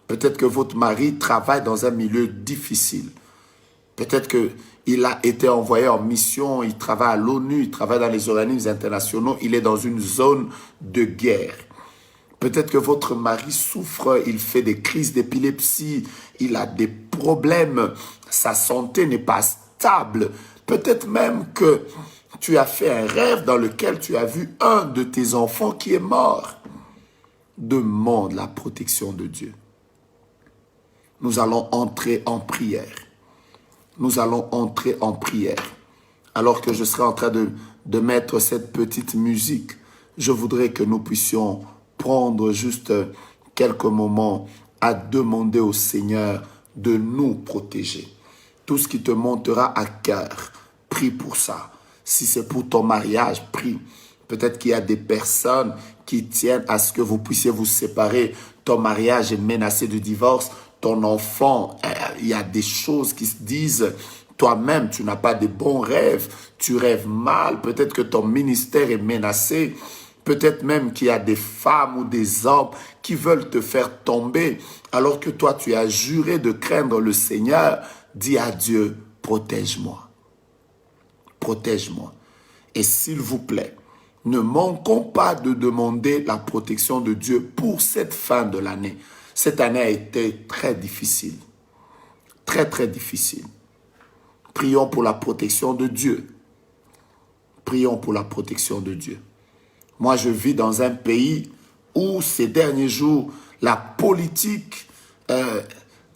Peut-être que votre mari travaille dans un milieu difficile. Peut-être qu'il a été envoyé en mission, il travaille à l'ONU, il travaille dans les organismes internationaux, il est dans une zone de guerre. Peut-être que votre mari souffre, il fait des crises d'épilepsie, il a des problèmes, sa santé n'est pas stable. Peut-être même que tu as fait un rêve dans lequel tu as vu un de tes enfants qui est mort. Demande la protection de Dieu. Nous allons entrer en prière. Nous allons entrer en prière. Alors que je serai en train de mettre cette petite musique, je voudrais que nous puissions prendre juste quelques moments à demander au Seigneur de nous protéger. Tout ce qui te montera à cœur, prie pour ça. Si c'est pour ton mariage, prie. Peut-être qu'il y a des personnes qui tiennent à ce que vous puissiez vous séparer. Ton mariage est menacé de divorce. Ton enfant, il y a des choses qui se disent. Toi-même, tu n'as pas de bons rêves. Tu rêves mal. Peut-être que ton ministère est menacé. Peut-être même qu'il y a des femmes ou des hommes qui veulent te faire tomber. Alors que toi, tu as juré de craindre le Seigneur. Dis à Dieu, protège-moi. Protège-moi. Et s'il vous plaît, ne manquons pas de demander la protection de Dieu pour cette fin de l'année. Cette année a été très difficile. Très, très difficile. Prions pour la protection de Dieu. Prions pour la protection de Dieu. Moi, je vis dans un pays où ces derniers jours, la politique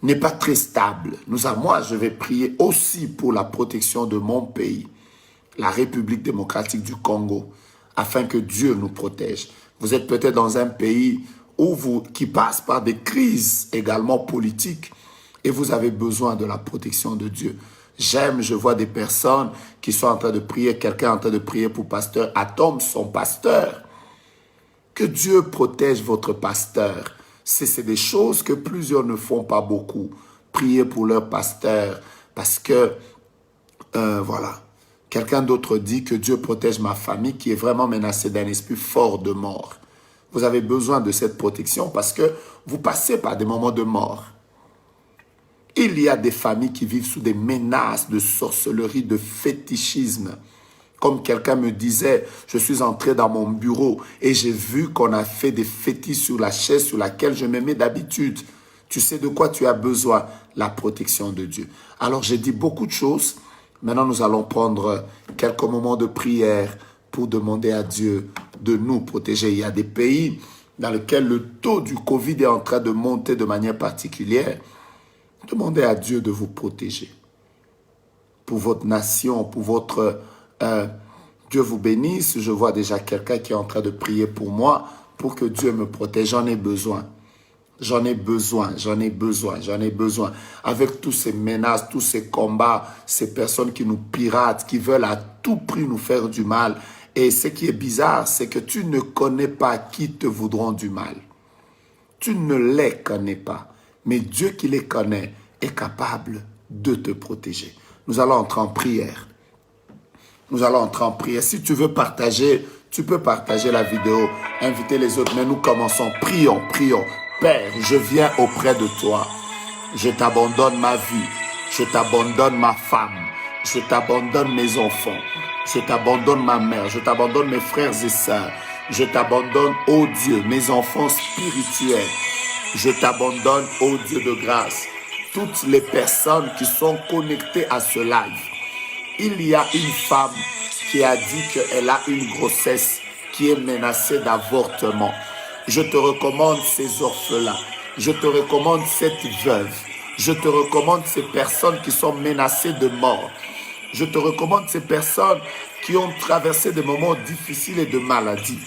n'est pas très stable. Moi, je vais prier aussi pour la protection de mon pays, la République démocratique du Congo, afin que Dieu nous protège. Vous êtes peut-être dans un pays qui passe par des crises également politiques et vous avez besoin de la protection de Dieu. Je vois des personnes qui sont en train de prier, quelqu'un est en train de prier pour pasteur Atom, son pasteur. Que Dieu protège votre pasteur. C'est des choses que plusieurs ne font pas beaucoup. Prier pour leur pasteur parce que, voilà. Quelqu'un d'autre dit que Dieu protège ma famille qui est vraiment menacée d'un esprit fort de mort. Vous avez besoin de cette protection parce que vous passez par des moments de mort. Il y a des familles qui vivent sous des menaces de sorcellerie, de fétichisme. Comme quelqu'un me disait, je suis entré dans mon bureau et j'ai vu qu'on a fait des fétiches sur la chaise sur laquelle je me mets d'habitude. Tu sais de quoi tu as besoin? La protection de Dieu. Alors j'ai dit beaucoup de choses. Maintenant, nous allons prendre quelques moments de prière pour demander à Dieu de nous protéger. Il y a des pays dans lesquels le taux du Covid est en train de monter de manière particulière. Demandez à Dieu de vous protéger. Pour votre nation, pour votre... Dieu vous bénisse. Je vois déjà quelqu'un qui est en train de prier pour moi, pour que Dieu me protège. J'en ai besoin. J'en ai besoin, j'en ai besoin, j'en ai besoin. Avec tous ces menaces, tous ces combats, ces personnes qui nous piratent, qui veulent à tout prix nous faire du mal. Et ce qui est bizarre, c'est que tu ne connais pas qui te voudront du mal. Tu ne les connais pas. Mais Dieu qui les connaît est capable de te protéger. Nous allons entrer en prière. Nous allons entrer en prière. Si tu veux partager, tu peux partager la vidéo, inviter les autres. Mais nous commençons. Prions, prions. Père, je viens auprès de toi. Je t'abandonne ma vie. Je t'abandonne ma femme. Je t'abandonne mes enfants. Je t'abandonne ma mère. Je t'abandonne mes frères et sœurs. Je t'abandonne, oh Dieu, mes enfants spirituels. Je t'abandonne, ô Dieu de grâce, toutes les personnes qui sont connectées à ce live. Il y a une femme qui a dit qu'elle a une grossesse qui est menacée d'avortement. Je te recommande ces orphelins. Je te recommande cette veuve. Je te recommande ces personnes qui sont menacées de mort. Je te recommande ces personnes qui ont traversé des moments difficiles et de maladie.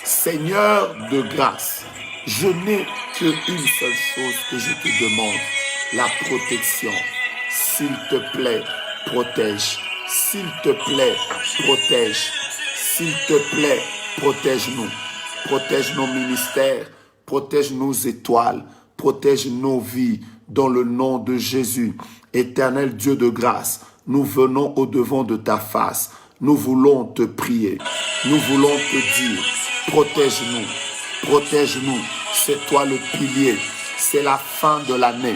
Seigneur de grâce, je n'ai qu'une seule chose que je te demande, la protection. S'il te plaît, protège. S'il te plaît, protège. S'il te plaît, protège-nous. Protège nos ministères, protège nos étoiles, protège nos vies dans le nom de Jésus. Éternel Dieu de grâce, nous venons au-devant de ta face. Nous voulons te prier. Nous voulons te dire, protège-nous, protège-nous. C'est toi le pilier. C'est la fin de l'année.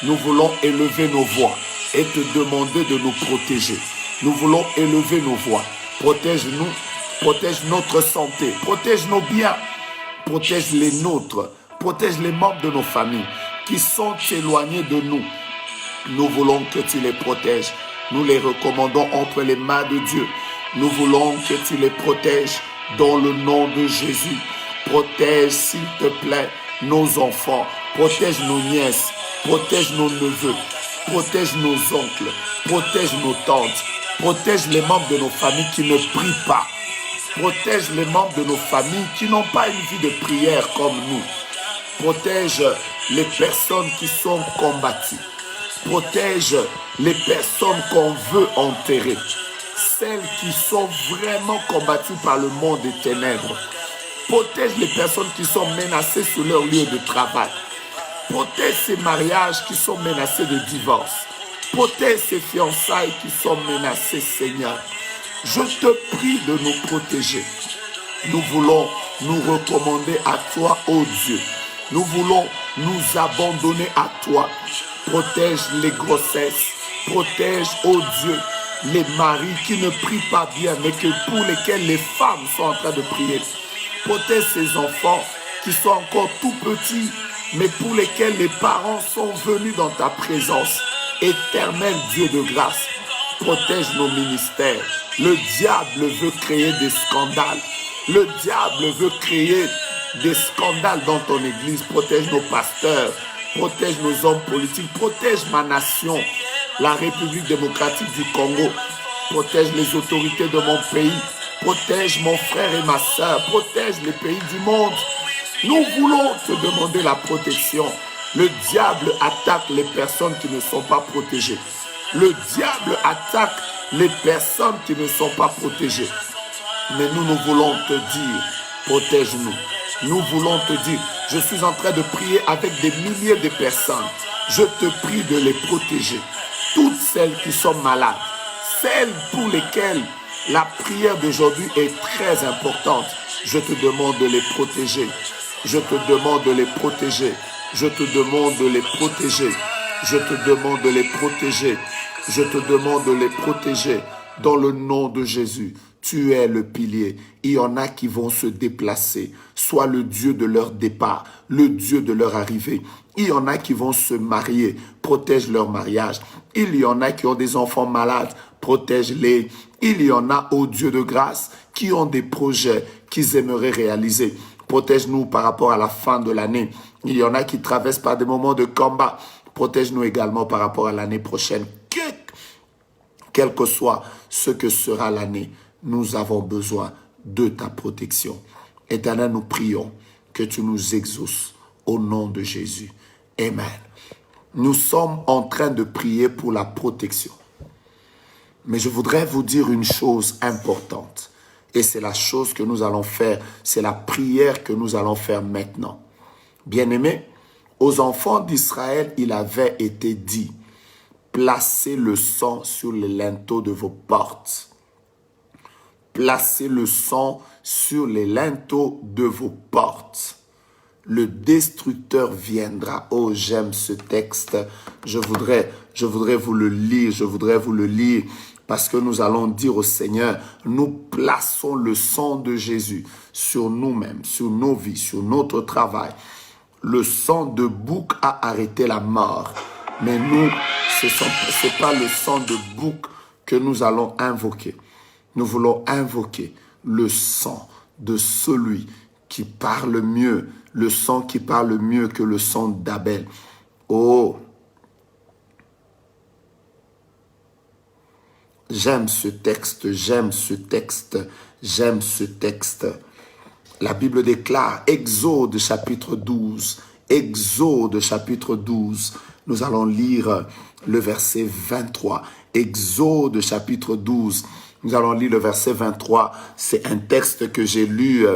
Nous voulons élever nos voix et te demander de nous protéger. Nous voulons élever nos voix. Protège-nous, protège notre santé, protège nos biens, protège les nôtres, protège les membres de nos familles qui sont éloignés de nous. Nous voulons que tu les protèges. Nous les recommandons entre les mains de Dieu. Nous voulons que tu les protèges dans le nom de Jésus. Protège, s'il te plaît, nos enfants. Protège nos nièces. Protège nos neveux. Protège nos oncles. Protège nos tantes. Protège les membres de nos familles qui ne prient pas. Protège les membres de nos familles qui n'ont pas une vie de prière comme nous. Protège les personnes qui sont combattues. Protège les personnes qu'on veut enterrer. Celles qui sont vraiment combattues par le monde des ténèbres. Protège les personnes qui sont menacées sur leur lieu de travail. Protège ces mariages qui sont menacés de divorce. Protège ces fiançailles qui sont menacées, Seigneur. Je te prie de nous protéger. Nous voulons nous recommander à toi, ô Dieu. Nous voulons nous abandonner à toi. Protège les grossesses. Protège, ô Dieu, les maris qui ne prient pas bien, mais pour lesquels les femmes sont en train de prier. Protège ces enfants qui sont encore tout petits, mais pour lesquels les parents sont venus dans ta présence. Éternel Dieu de grâce, protège nos ministères. Le diable veut créer des scandales. Le diable veut créer des scandales dans ton église. Protège nos pasteurs. Protège nos hommes politiques. Protège ma nation, la République démocratique du Congo. Protège les autorités de mon pays. Protège mon frère et ma soeur. Protège les pays du monde. Nous voulons te demander la protection. Le diable attaque les personnes qui ne sont pas protégées. Le diable attaque les personnes qui ne sont pas protégées. Mais nous voulons te dire, protège-nous. Nous voulons te dire, je suis en train de prier avec des milliers de personnes. Je te prie de les protéger. Toutes celles qui sont malades, celles pour lesquelles la prière d'aujourd'hui est très importante, je te demande de les protéger. Je te demande de les protéger. Je te demande de les protéger. Je te demande de les protéger. Je te demande de les protéger dans le nom de Jésus. Tu es le pilier. Il y en a qui vont se déplacer. Sois le Dieu de leur départ, le Dieu de leur arrivée. Il y en a qui vont se marier. Protège leur mariage. Il y en a qui ont des enfants malades. Protège-les. Il y en a, ô Dieu de grâce, qui ont des projets qu'ils aimeraient réaliser. Protège-nous par rapport à la fin de l'année. Il y en a qui traversent par des moments de combat. Protège-nous également par rapport à l'année prochaine. Quel que soit ce que sera l'année, nous avons besoin de ta protection. Éternel, nous prions que tu nous exauces au nom de Jésus. Amen. Nous sommes en train de prier pour la protection. Mais je voudrais vous dire une chose importante. Et c'est la chose que nous allons faire. C'est la prière que nous allons faire maintenant. Bien-aimés, aux enfants d'Israël, il avait été dit, placez le sang sur les linteaux de vos portes. Placez le sang sur les linteaux de vos portes. Le destructeur viendra. Oh, j'aime ce texte. Je voudrais vous le lire. Parce que nous allons dire au Seigneur, nous plaçons le sang de Jésus sur nous-mêmes, sur nos vies, sur notre travail. Le sang de bouc a arrêté la mort. Mais nous, ce n'est pas le sang de bouc que nous allons invoquer. Nous voulons invoquer le sang de celui qui parle mieux, le sang qui parle mieux que le sang d'Abel. Oh! J'aime ce texte, j'aime ce texte, j'aime ce texte. La Bible déclare, Exode chapitre 12, Exode chapitre 12, nous allons lire le verset 23. Exode chapitre 12, nous allons lire le verset 23. C'est un texte que j'ai lu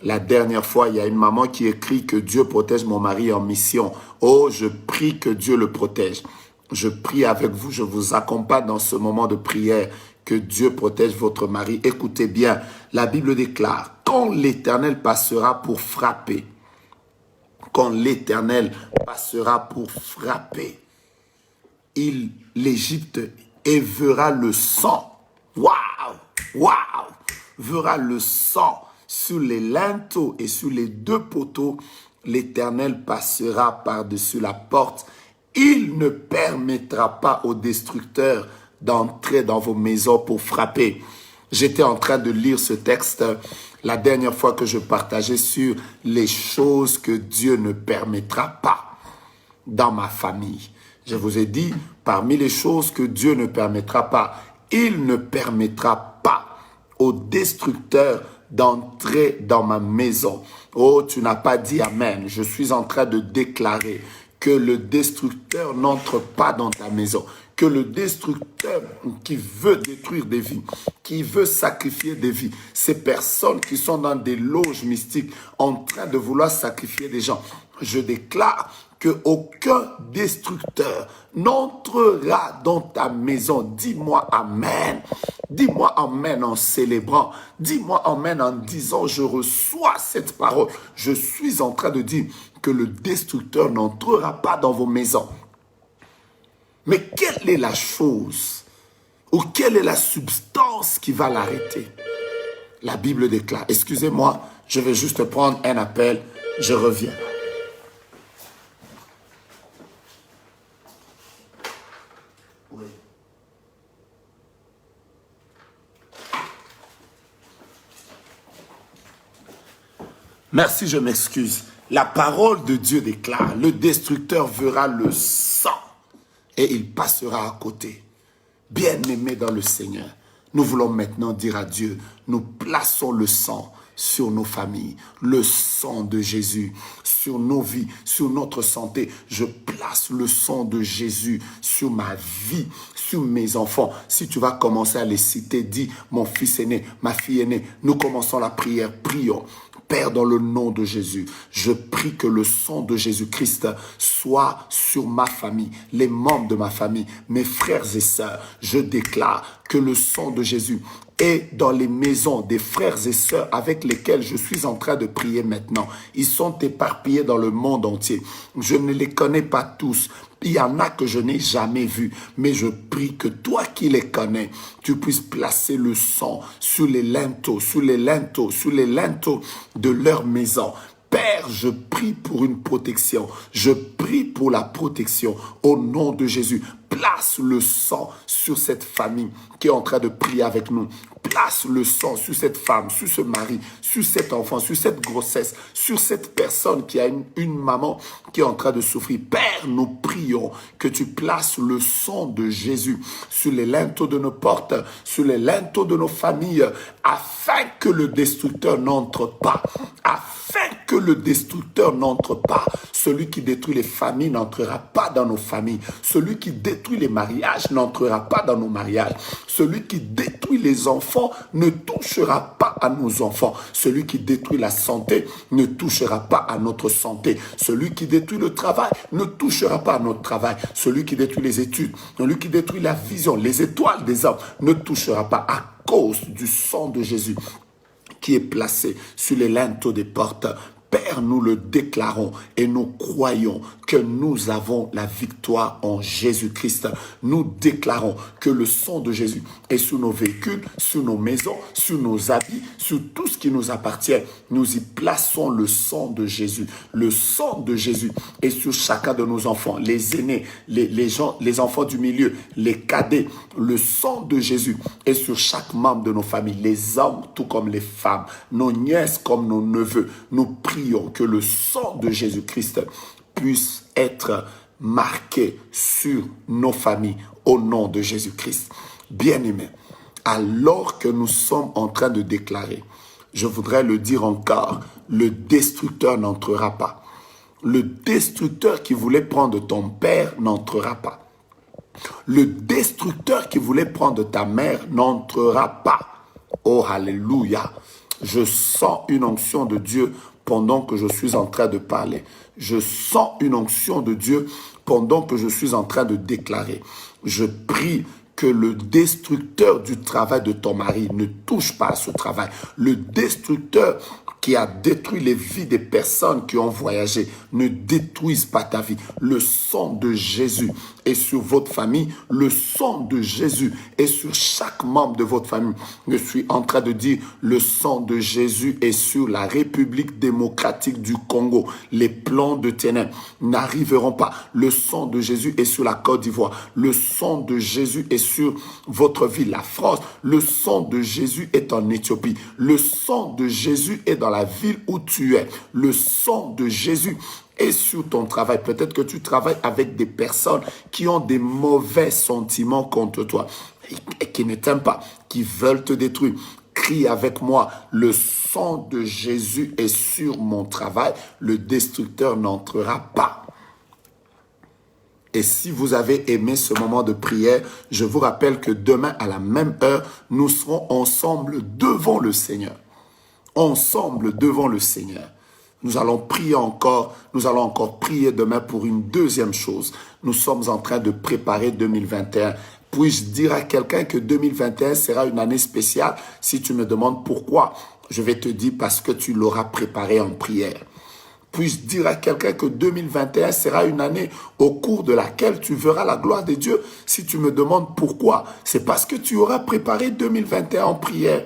la dernière fois. Il y a une maman qui écrit que Dieu protège mon mari en mission. Oh, je prie que Dieu le protège. Je prie avec vous, je vous accompagne dans ce moment de prière. Que Dieu protège votre mari. Écoutez bien, la Bible déclare, quand l'Éternel passera pour frapper, quand l'Éternel passera pour frapper, l'Égypte verra le sang. Waouh! Waouh! Verra le sang sur les linteaux et sur les deux poteaux. L'Éternel passera par-dessus la porte. Il ne permettra pas aux destructeurs d'entrer dans vos maisons pour frapper. J'étais en train de lire ce texte la dernière fois que je partageais sur les choses que Dieu ne permettra pas dans ma famille. Je vous ai dit, parmi les choses que Dieu ne permettra pas, il ne permettra pas aux destructeurs d'entrer dans ma maison. Oh, tu n'as pas dit amen. Je suis en train de déclarer que le destructeur n'entre pas dans ta maison. Que le destructeur qui veut détruire des vies, qui veut sacrifier des vies, ces personnes qui sont dans des loges mystiques en train de vouloir sacrifier des gens, je déclare qu'aucun destructeur n'entrera dans ta maison. Dis-moi amen. Dis-moi amen en célébrant. Dis-moi amen en disant je reçois cette parole. Je suis en train de dire que le destructeur n'entrera pas dans vos maisons. Mais quelle est la chose ou quelle est la substance qui va l'arrêter? La Bible déclare, excusez-moi, je vais juste prendre un appel, je reviens. Oui. Merci, je m'excuse. La parole de Dieu déclare, le destructeur verra le sang et il passera à côté. Bien-aimés dans le Seigneur, nous voulons maintenant dire à Dieu, nous plaçons le sang sur nos familles, le sang de Jésus sur nos vies, sur notre santé. Je place le sang de Jésus sur ma vie, sur mes enfants. Si tu vas commencer à les citer, dis, mon fils aîné, ma fille aînée, nous commençons la prière, prions. Père, dans le nom de Jésus, je prie que le sang de Jésus-Christ soit sur ma famille, les membres de ma famille, mes frères et sœurs. Je déclare que le sang de Jésus est dans les maisons des frères et sœurs avec lesquels je suis en train de prier maintenant. Ils sont éparpillés dans le monde entier. Je ne les connais pas tous. Il y en a que je n'ai jamais vus, mais je prie que toi qui les connais, tu puisses placer le sang sur les linteaux, sur les linteaux, sur les linteaux de leur maison. Père, je prie pour une protection. Je prie pour la protection au nom de Jésus. Place le sang sur cette famille qui est en train de prier avec nous. Place le sang sur cette femme, sur ce mari, sur cet enfant, sur cette grossesse, sur cette personne qui a une maman qui est en train de souffrir. Père, nous prions que tu places le sang de Jésus sur les linteaux de nos portes, sur les linteaux de nos familles, afin que le destructeur n'entre pas. Afin que le destructeur n'entre pas. Celui qui détruit les familles n'entrera pas dans nos familles. Celui qui détruit les mariages n'entrera pas dans nos mariages. Celui qui détruit les enfants ne touchera pas à nos enfants. Celui qui détruit la santé ne touchera pas à notre santé. Celui qui détruit le travail ne touchera pas à notre travail. Celui qui détruit les études, celui qui détruit la vision, les étoiles des hommes ne touchera pas à cause du sang de Jésus qui est placé sur les linteaux des portes. Père, nous le déclarons et nous croyons que nous avons la victoire en Jésus-Christ. Nous déclarons que le sang de Jésus est sur nos véhicules, sur nos maisons, sur nos habits, sur tout ce qui nous appartient. Nous y plaçons le sang de Jésus. Le sang de Jésus est sur chacun de nos enfants, les aînés, les enfants du milieu, les cadets. Le sang de Jésus est sur chaque membre de nos familles, les hommes tout comme les femmes, nos nièces comme nos neveux. Nous prions que le sang de Jésus-Christ puisse être marqué sur nos familles au nom de Jésus-Christ. Bien-aimés, alors que nous sommes en train de déclarer, je voudrais le dire encore, le destructeur n'entrera pas. Le destructeur qui voulait prendre ton père n'entrera pas. Le destructeur qui voulait prendre ta mère n'entrera pas. Oh, alléluia. Je sens une onction de Dieu pendant que je suis en train de parler. Je sens une onction de Dieu pendant que je suis en train de déclarer. Je prie que le destructeur du travail de ton mari ne touche pas à ce travail. Le destructeur qui a détruit les vies des personnes qui ont voyagé ne détruise pas ta vie. Le sang de Jésus est sur votre famille. Le sang de Jésus est sur chaque membre de votre famille. Je suis en train de dire, le sang de Jésus est sur la République démocratique du Congo. Les plans de ténèbres n'arriveront pas. Le sang de Jésus est sur la Côte d'Ivoire. Le sang de Jésus est sur votre ville, la France. Le sang de Jésus est en Éthiopie. Le sang de Jésus est dans la ville où tu es. Le sang de Jésus est sur ton travail. Peut-être que tu travailles avec des personnes qui ont des mauvais sentiments contre toi et qui ne t'aiment pas, qui veulent te détruire. Crie avec moi, le sang de Jésus est sur mon travail. Le destructeur n'entrera pas. Et si vous avez aimé ce moment de prière, je vous rappelle que demain à la même heure, nous serons ensemble devant le Seigneur. Ensemble devant le Seigneur. Nous allons prier encore, nous allons encore prier demain pour une deuxième chose. Nous sommes en train de préparer 2021. Puis-je dire à quelqu'un que 2021 sera une année spéciale? Si tu me demandes pourquoi, je vais te dire parce que tu l'auras préparé en prière. Puis-je dire à quelqu'un que 2021 sera une année au cours de laquelle tu verras la gloire de Dieu? Si tu me demandes pourquoi, c'est parce que tu auras préparé 2021 en prière.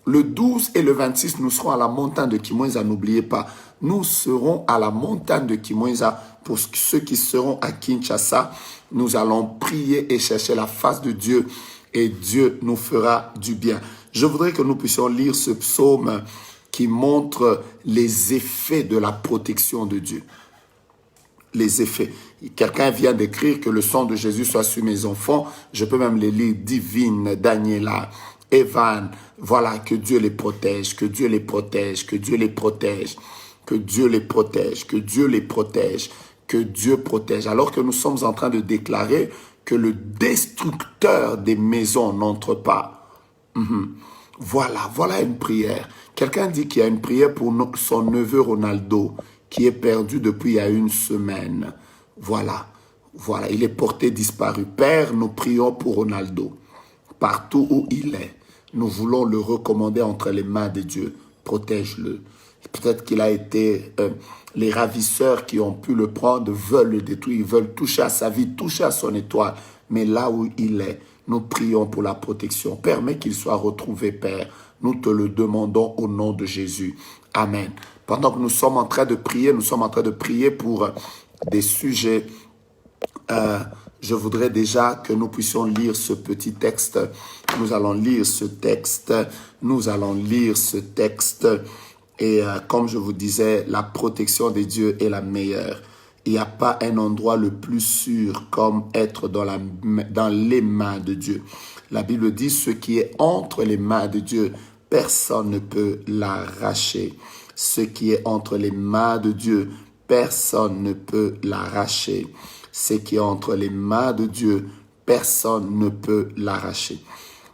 Le 12 et le 26, nous serons à la montagne de Kimwenza, n'oubliez pas. Nous serons à la montagne de Kimwenza. Pour ceux qui seront à Kinshasa, nous allons prier et chercher la face de Dieu et Dieu nous fera du bien. Je voudrais que nous puissions lire ce psaume qui montre les effets de la protection de Dieu. Les effets. Quelqu'un vient d'écrire que le sang de Jésus soit sur mes enfants. Je peux même les lire. Divine, Daniela, Evan. Voilà, que Dieu les protège, que Dieu les protège, que Dieu les protège, que Dieu les protège, que Dieu les protège, que Dieu protège. Alors que nous sommes en train de déclarer que le destructeur des maisons n'entre pas. Voilà une prière. Quelqu'un dit qu'il y a une prière pour son neveu Ronaldo qui est perdu depuis il y a une semaine. Voilà, il est porté disparu. Père, nous prions pour Ronaldo. Partout où il est, nous voulons le recommander entre les mains de Dieu. Protège-le. Peut-être qu'il a été... les ravisseurs qui ont pu le prendre veulent le détruire. Ils veulent toucher à sa vie, toucher à son étoile. Mais là où il est, nous prions pour la protection. Permets qu'il soit retrouvé, Père. Nous te le demandons au nom de Jésus. Amen. Pendant que nous sommes en train de prier, pour des sujets. Je voudrais déjà que nous puissions lire ce petit texte. Nous allons lire ce texte. Et comme je vous disais, la protection de Dieu est la meilleure. Il n'y a pas un endroit le plus sûr comme être dans les mains de Dieu. La Bible dit, ce qui est entre les mains de Dieu, personne ne peut l'arracher. Ce qui est entre les mains de Dieu, personne ne peut l'arracher. Ce qui est entre les mains de Dieu, personne ne peut l'arracher.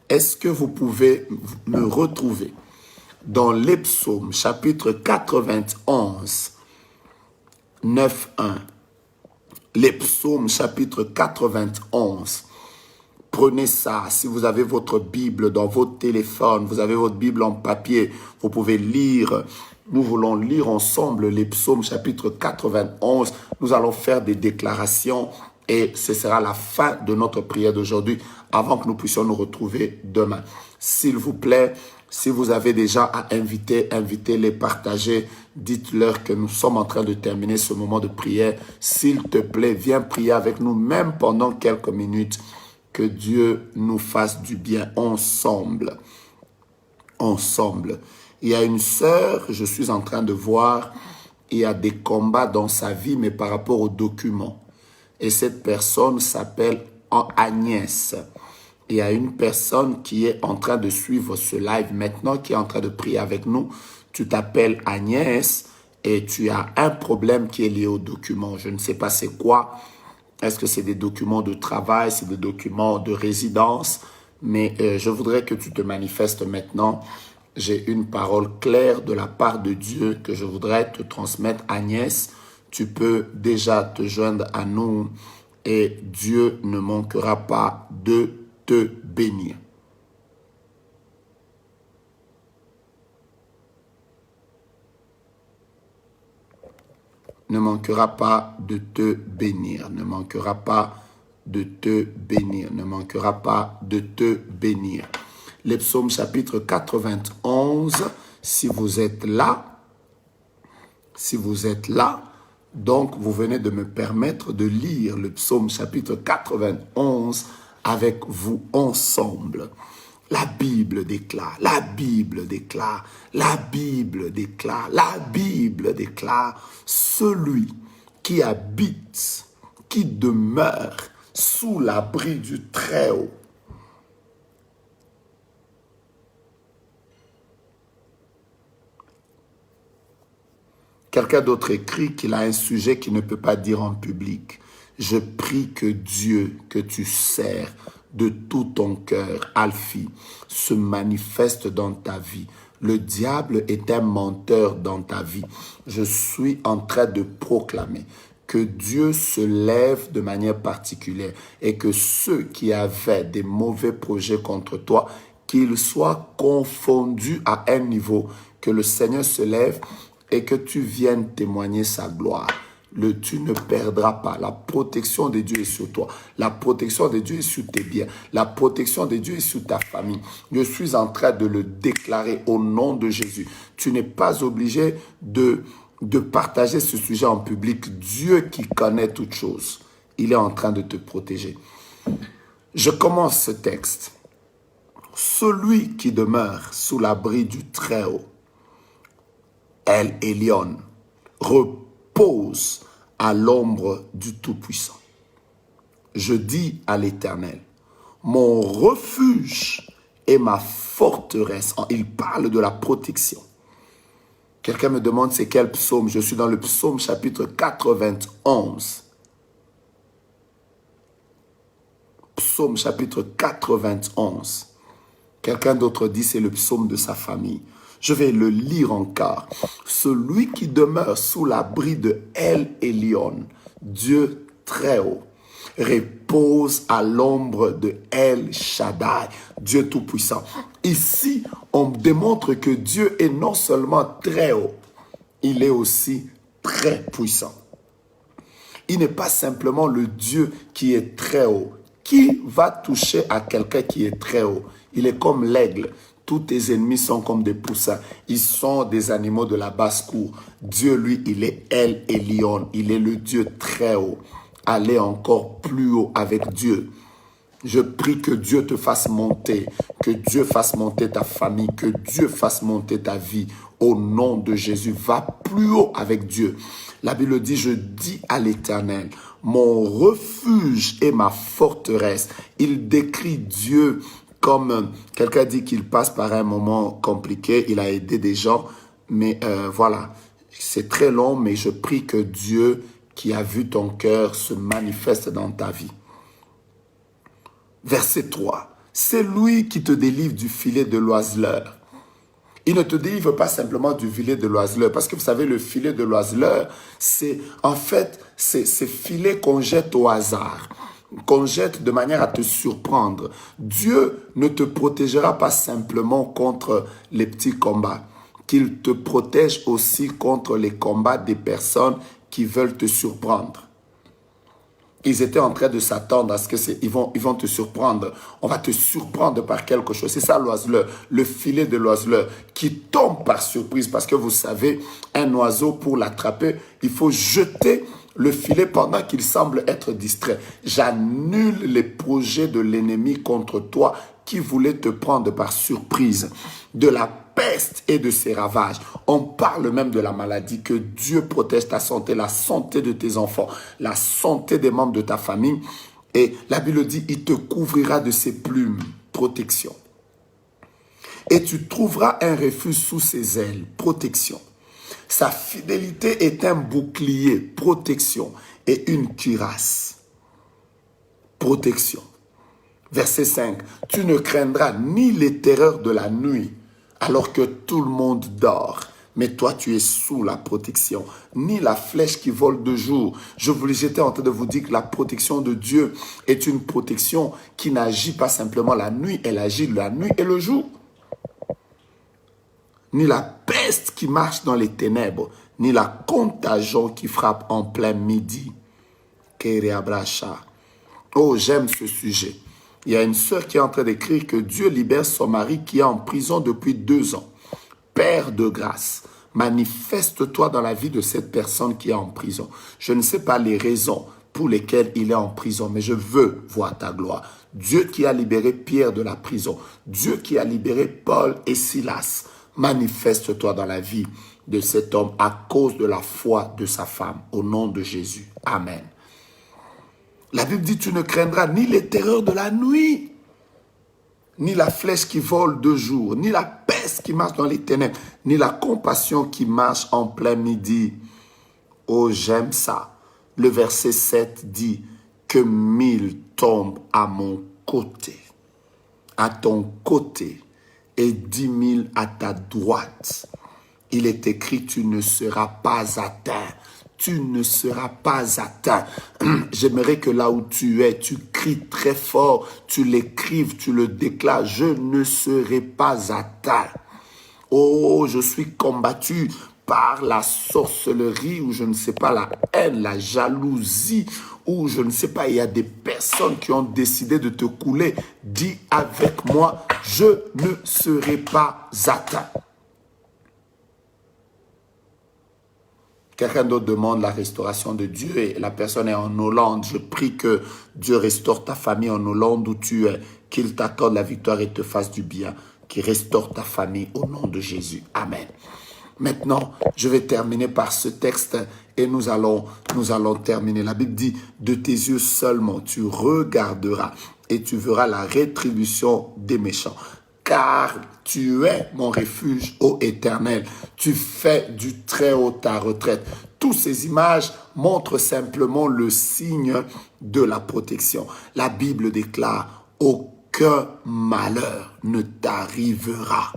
Est-ce que vous pouvez me retrouver dans les psaumes, chapitre 91, 9.1. Les psaumes, chapitre 91. Prenez ça. Si vous avez votre Bible dans votre téléphone, vous avez votre Bible en papier, vous pouvez lire Nous voulons lire ensemble les psaumes chapitre 91. Nous allons faire des déclarations et ce sera la fin de notre prière d'aujourd'hui avant que nous puissions nous retrouver demain. S'il vous plaît, si vous avez des gens à inviter, invitez-les, partagez. Dites-leur que nous sommes en train de terminer ce moment de prière. S'il te plaît, viens prier avec nous, même pendant quelques minutes. Que Dieu nous fasse du bien ensemble. Ensemble. Il y a une sœur, je suis en train de voir, il y a des combats dans sa vie, mais par rapport aux documents. Et cette personne s'appelle Agnès. Il y a une personne qui est en train de suivre ce live maintenant, qui est en train de prier avec nous. Tu t'appelles Agnès et tu as un problème qui est lié aux documents. Je ne sais pas c'est quoi. Est-ce que c'est des documents de travail, c'est des documents de résidence? Mais je voudrais que tu te manifestes maintenant. J'ai une parole claire de la part de Dieu que je voudrais te transmettre. Agnès, tu peux déjà te joindre à nous et Dieu ne manquera pas de te bénir. Ne manquera pas de te bénir, ne manquera pas de te bénir, ne manquera pas de te bénir. Les psaumes chapitre 91, si vous êtes là, donc vous venez de me permettre de lire le psaume chapitre 91 avec vous ensemble. La Bible déclare, la Bible déclare, la Bible déclare, la Bible déclare, celui qui habite, qui demeure sous l'abri du Très-Haut. Quelqu'un d'autre écrit qu'il a un sujet qu'il ne peut pas dire en public. Je prie que Dieu, que tu sers de tout ton cœur, Alfie, se manifeste dans ta vie. Le diable est un menteur dans ta vie. Je suis en train de proclamer que Dieu se lève de manière particulière et que ceux qui avaient des mauvais projets contre toi, qu'ils soient confondus à un niveau, que le Seigneur se lève et que tu viennes témoigner sa gloire. Tu ne perdras pas. La protection de Dieu est sur toi. La protection de Dieu est sur tes biens. La protection de Dieu est sur ta famille. Je suis en train de le déclarer au nom de Jésus. Tu n'es pas obligé de partager ce sujet en public. Dieu qui connaît toutes choses, il est en train de te protéger. Je commence ce texte. Celui qui demeure sous l'abri du Très-Haut, El Elyon, repose à l'ombre du Tout-Puissant. Je dis à l'Éternel, mon refuge et ma forteresse. Il parle de la protection. Quelqu'un me demande c'est quel psaume? Je suis dans le psaume chapitre 91. Psaume chapitre 91. Quelqu'un d'autre dit c'est le psaume de sa famille. Je vais le lire encore. Celui qui demeure sous l'abri de El Elyon, Dieu très haut, repose à l'ombre de El Shaddai, Dieu tout-puissant. Ici, on démontre que Dieu est non seulement très haut, il est aussi très puissant. Il n'est pas simplement le Dieu qui est très haut. Qui va toucher à quelqu'un qui est très haut? Il est comme l'aigle. Tous tes ennemis sont comme des poussins. Ils sont des animaux de la basse-cour. Dieu, lui, il est El Elyon. Il est le Dieu très haut. Allez encore plus haut avec Dieu. Je prie que Dieu te fasse monter. Que Dieu fasse monter ta famille. Que Dieu fasse monter ta vie. Au nom de Jésus, va plus haut avec Dieu. La Bible dit, je dis à l'Éternel, mon refuge et ma forteresse. Il décrit Dieu comme quelqu'un dit qu'il passe par un moment compliqué, il a aidé des gens, mais voilà, c'est très long, mais je prie que Dieu qui a vu ton cœur se manifeste dans ta vie. Verset 3, c'est lui qui te délivre du filet de l'oiseleur. Il ne te délivre pas simplement du filet de l'oiseleur, parce que vous savez, le filet de l'oiseleur, c'est en fait, c'est ces filets qu'on jette au hasard, qu'on jette de manière à te surprendre. Dieu ne te protégera pas simplement contre les petits combats qu'il te protège aussi contre les combats des personnes qui veulent te surprendre. Ils étaient en train de s'attendre à ce que ils vont te surprendre. On va te surprendre par quelque chose. C'est ça l'oiseleur, le filet de l'oiseleur qui tombe par surprise. Parce que vous savez, un oiseau, pour l'attraper, il faut jeter le filet pendant qu'il semble être distrait. J'annule les projets de l'ennemi contre toi qui voulait te prendre par surprise. De la peste et de ses ravages. On parle même de la maladie. Que Dieu protège ta santé, la santé de tes enfants, la santé des membres de ta famille. Et la Bible dit, il te couvrira de ses plumes, protection. Et tu trouveras un refuge sous ses ailes, protection. Sa fidélité est un bouclier, protection, et une cuirasse, protection. Verset 5, tu ne craindras ni les terreurs de la nuit, alors que tout le monde dort. Mais toi, tu es sous la protection. Ni la flèche qui vole de jour. J'étais en train de vous dire que la protection de Dieu est une protection qui n'agit pas simplement la nuit. Elle agit la nuit et le jour. Ni la peste qui marche dans les ténèbres. Ni la contagion qui frappe en plein midi. Oh, j'aime ce sujet. Il y a une sœur qui est en train d'écrire que Dieu libère son mari qui est en prison depuis 2 ans. Père de grâce, manifeste-toi dans la vie de cette personne qui est en prison. Je ne sais pas les raisons pour lesquelles il est en prison, mais je veux voir ta gloire. Dieu qui a libéré Pierre de la prison, Dieu qui a libéré Paul et Silas, manifeste-toi dans la vie de cet homme à cause de la foi de sa femme, au nom de Jésus. Amen. La Bible dit, tu ne craindras ni les terreurs de la nuit, ni la flèche qui vole de jour, ni la peste qui marche dans les ténèbres, ni la compassion qui marche en plein midi. Oh, j'aime ça. Le verset 7 dit que 1000 tombent à mon côté, à ton côté, et 10 000 à ta droite. Il est écrit, tu ne seras pas atteint. Tu ne seras pas atteint. J'aimerais que là où tu es, tu cries très fort, tu l'écrives, tu le déclares. Je ne serai pas atteint. Oh, je suis combattu par la sorcellerie ou je ne sais pas, la haine, la jalousie ou je ne sais pas, il y a des personnes qui ont décidé de te couler. Dis avec moi, je ne serai pas atteint. Quelqu'un d'autre demande la restauration de Dieu et la personne est en Hollande. Je prie que Dieu restaure ta famille en Hollande où tu es, qu'il t'accorde la victoire et te fasse du bien, qu'il restaure ta famille au nom de Jésus. Amen. Maintenant, je vais terminer par ce texte et nous allons terminer. La Bible dit, de tes yeux seulement tu regarderas et tu verras la rétribution des méchants. Car tu es mon refuge, ô Éternel. Tu fais du très haut ta retraite. Toutes ces images montrent simplement le signe de la protection. La Bible déclare, aucun malheur ne t'arrivera.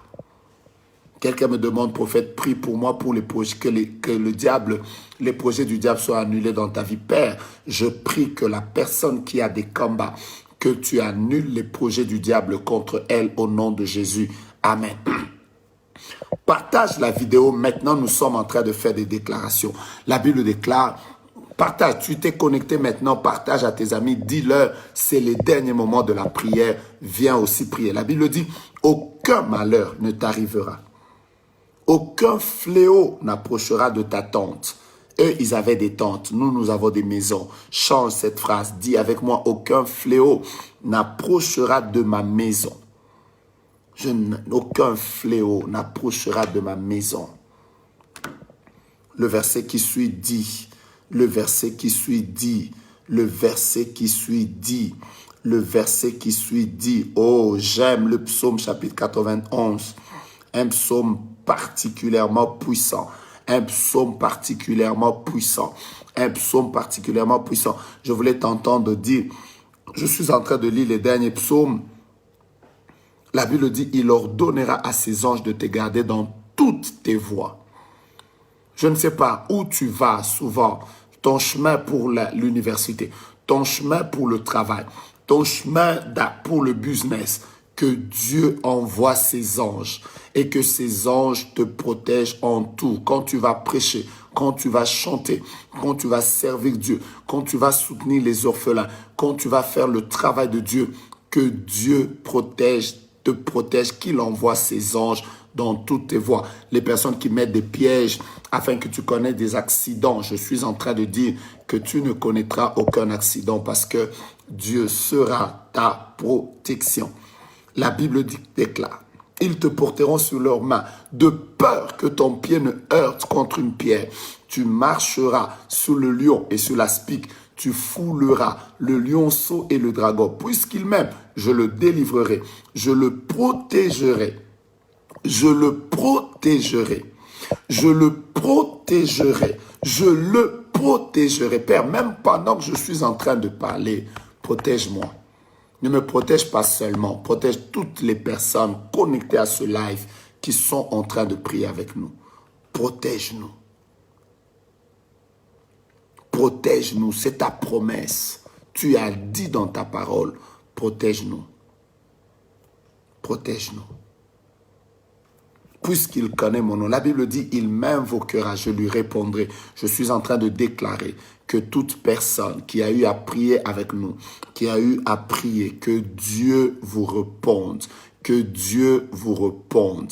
Quelqu'un me demande, prophète, prie pour moi pour les projets, que les projets du diable soient annulés dans ta vie. Père, je prie que la personne qui a des combats, que tu annules les projets du diable contre elle au nom de Jésus. Amen. Partage la vidéo. Maintenant, nous sommes en train de faire des déclarations. La Bible déclare, partage. Tu t'es connecté maintenant, partage à tes amis. Dis-leur, c'est les derniers moments de la prière. Viens aussi prier. La Bible dit, aucun malheur ne t'arrivera. Aucun fléau n'approchera de ta tente. Eux, ils avaient des tentes. Nous, nous avons des maisons. Change cette phrase. Dis avec moi, aucun fléau n'approchera de ma maison. Aucun fléau n'approchera de ma maison. Le verset qui suit dit. Le verset qui suit dit. Le verset qui suit dit. Le verset qui suit dit. Oh, j'aime le psaume chapitre 91. Un psaume particulièrement puissant. Un psaume particulièrement puissant. Un psaume particulièrement puissant. Je voulais t'entendre dire, je suis en train de lire les derniers psaumes. La Bible dit, il ordonnera à ses anges de te garder dans toutes tes voies. Je ne sais pas où tu vas souvent, ton chemin pour l'université, ton chemin pour le travail, ton chemin pour le business. que Dieu envoie ses anges et que ses anges te protègent en tout. Quand tu vas prêcher, quand tu vas chanter, quand tu vas servir Dieu, quand tu vas soutenir les orphelins, quand tu vas faire le travail de Dieu, que Dieu te protège, qu'il envoie ses anges dans toutes tes voies. Les personnes qui mettent des pièges afin que tu connaisses des accidents, je suis en train de dire que tu ne connaîtras aucun accident parce que Dieu sera ta protection. La Bible déclare, ils te porteront sur leurs mains, de peur que ton pied ne heurte contre une pierre. Tu marcheras sous le lion et sur l'aspic, tu fouleras le lionceau et le dragon. Puisqu'il m'aime, je le délivrerai, je le protégerai, je le protégerai, je le protégerai, je le protégerai. Père, même pendant que je suis en train de parler, protège-moi. Ne me protège pas seulement, protège toutes les personnes connectées à ce live qui sont en train de prier avec nous. Protège-nous. Protège-nous, c'est ta promesse. Tu as dit dans ta parole, protège-nous. Protège-nous. Puisqu'il connaît mon nom, la Bible dit, il m'invoquera, je lui répondrai. Je suis en train de déclarer que toute personne qui a eu à prier avec nous, qui a eu à prier, que Dieu vous réponde, que Dieu vous réponde.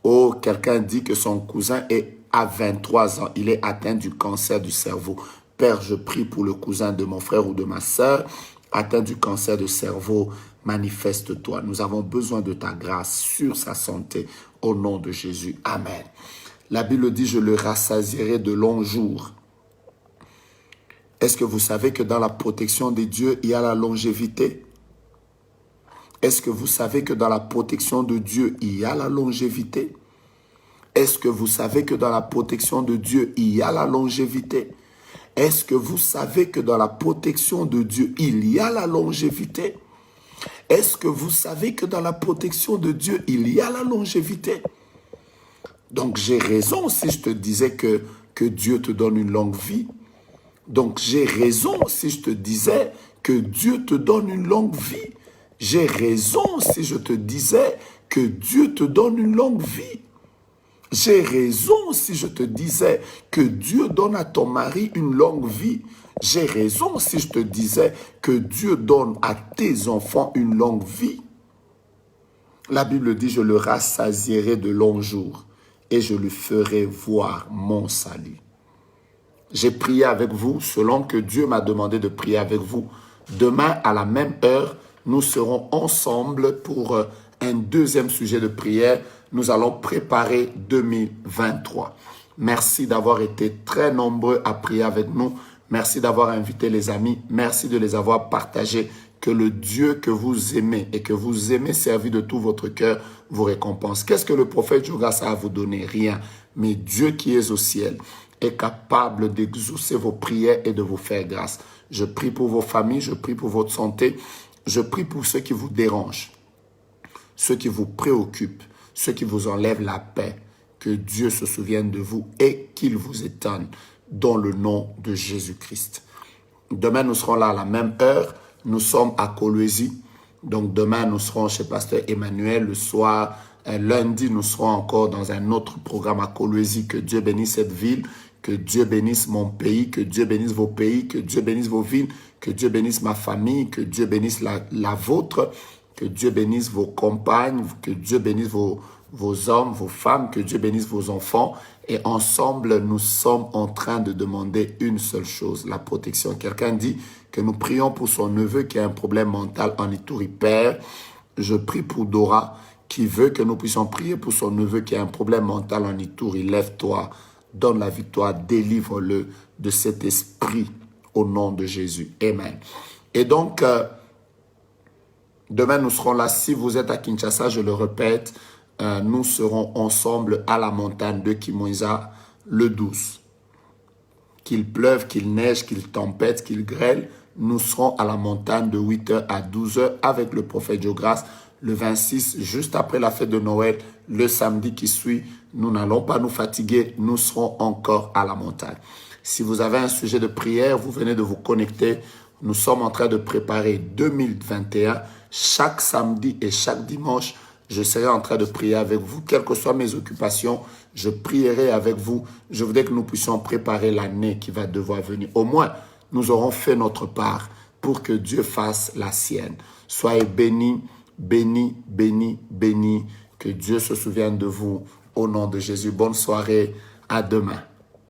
Oh, quelqu'un dit que son cousin est à 23 ans, il est atteint du cancer du cerveau. Père, je prie pour le cousin de mon frère ou de ma sœur, atteint du cancer du cerveau, manifeste-toi. Nous avons besoin de ta grâce sur sa santé, au nom de Jésus. Amen. La Bible dit, je le rassasierai de longs jours. Est-ce que vous savez que dans la protection de Dieu, il y a la longévité? Est-ce que vous savez que dans la protection de Dieu, il y a la longévité? Est-ce que vous savez que dans la protection de Dieu, il y a la longévité? Est-ce que vous savez que dans la protection de Dieu, il y a la longévité? Est-ce que vous savez que dans la protection de Dieu, il y a la longévité? Donc j'ai raison si je te disais que Dieu te donne une longue vie. Donc j'ai raison si je te disais que Dieu te donne une longue vie. J'ai raison si je te disais que Dieu te donne une longue vie. J'ai raison si je te disais que Dieu donne à ton mari une longue vie. J'ai raison si je te disais que Dieu donne à tes enfants une longue vie. La Bible dit, je le rassasierai de longs jours et je lui ferai voir mon salut. J'ai prié avec vous selon que Dieu m'a demandé de prier avec vous. Demain, à la même heure, nous serons ensemble pour un deuxième sujet de prière. Nous allons préparer 2023. Merci d'avoir été très nombreux à prier avec nous. Merci d'avoir invité les amis. Merci de les avoir partagés. Que le Dieu que vous aimez et que vous aimez servir de tout votre cœur vous récompense. Qu'est-ce que le prophète Jogas a à vous donner? Rien. Mais Dieu qui est au ciel est capable d'exaucer vos prières et de vous faire grâce. Je prie pour vos familles, je prie pour votre santé. Je prie pour ceux qui vous dérangent, ceux qui vous préoccupent, ceux qui vous enlèvent la paix. Que Dieu se souvienne de vous et qu'il vous étonne dans le nom de Jésus-Christ. Demain, nous serons là à la même heure. Nous sommes à Kolwezi. Donc demain, nous serons chez Pasteur Emmanuel le soir. Lundi, nous serons encore dans un autre programme à Kolwezi. Que Dieu bénisse cette ville. Que Dieu bénisse mon pays. Que Dieu bénisse vos pays. Que Dieu bénisse vos villes. Que Dieu bénisse ma famille. Que Dieu bénisse la vôtre. Que Dieu bénisse vos compagnes. Que Dieu bénisse vos hommes, vos femmes. Que Dieu bénisse vos enfants. Et ensemble, nous sommes en train de demander une seule chose, la protection. Quelqu'un dit que nous prions pour son neveu qui a un problème mental en Ituri. Père, je prie pour Dora qui veut que nous puissions prier pour son neveu qui a un problème mental en Ituri. Lève-toi, donne la victoire, délivre-le de cet esprit au nom de Jésus. Amen. Et donc, demain, nous serons là. Si vous êtes à Kinshasa, je le répète, nous serons ensemble à la montagne de Kimoïsa le 12. Qu'il pleuve, qu'il neige, qu'il tempête, qu'il grêle, nous serons à la montagne de 8h à 12h avec le prophète Diogras. Le 26, juste après la fête de Noël, le samedi qui suit, nous n'allons pas nous fatiguer, nous serons encore à la montagne. Si vous avez un sujet de prière, vous venez de vous connecter. Nous sommes en train de préparer 2021. chaque samedi et chaque dimanche, je serai en train de prier avec vous. Quelles que soient mes occupations, je prierai avec vous. Je voudrais que nous puissions préparer l'année qui va devoir venir. Au moins, nous aurons fait notre part pour que Dieu fasse la sienne. Soyez bénis, bénis, bénis, bénis. Que Dieu se souvienne de vous au nom de Jésus. Bonne soirée, à demain.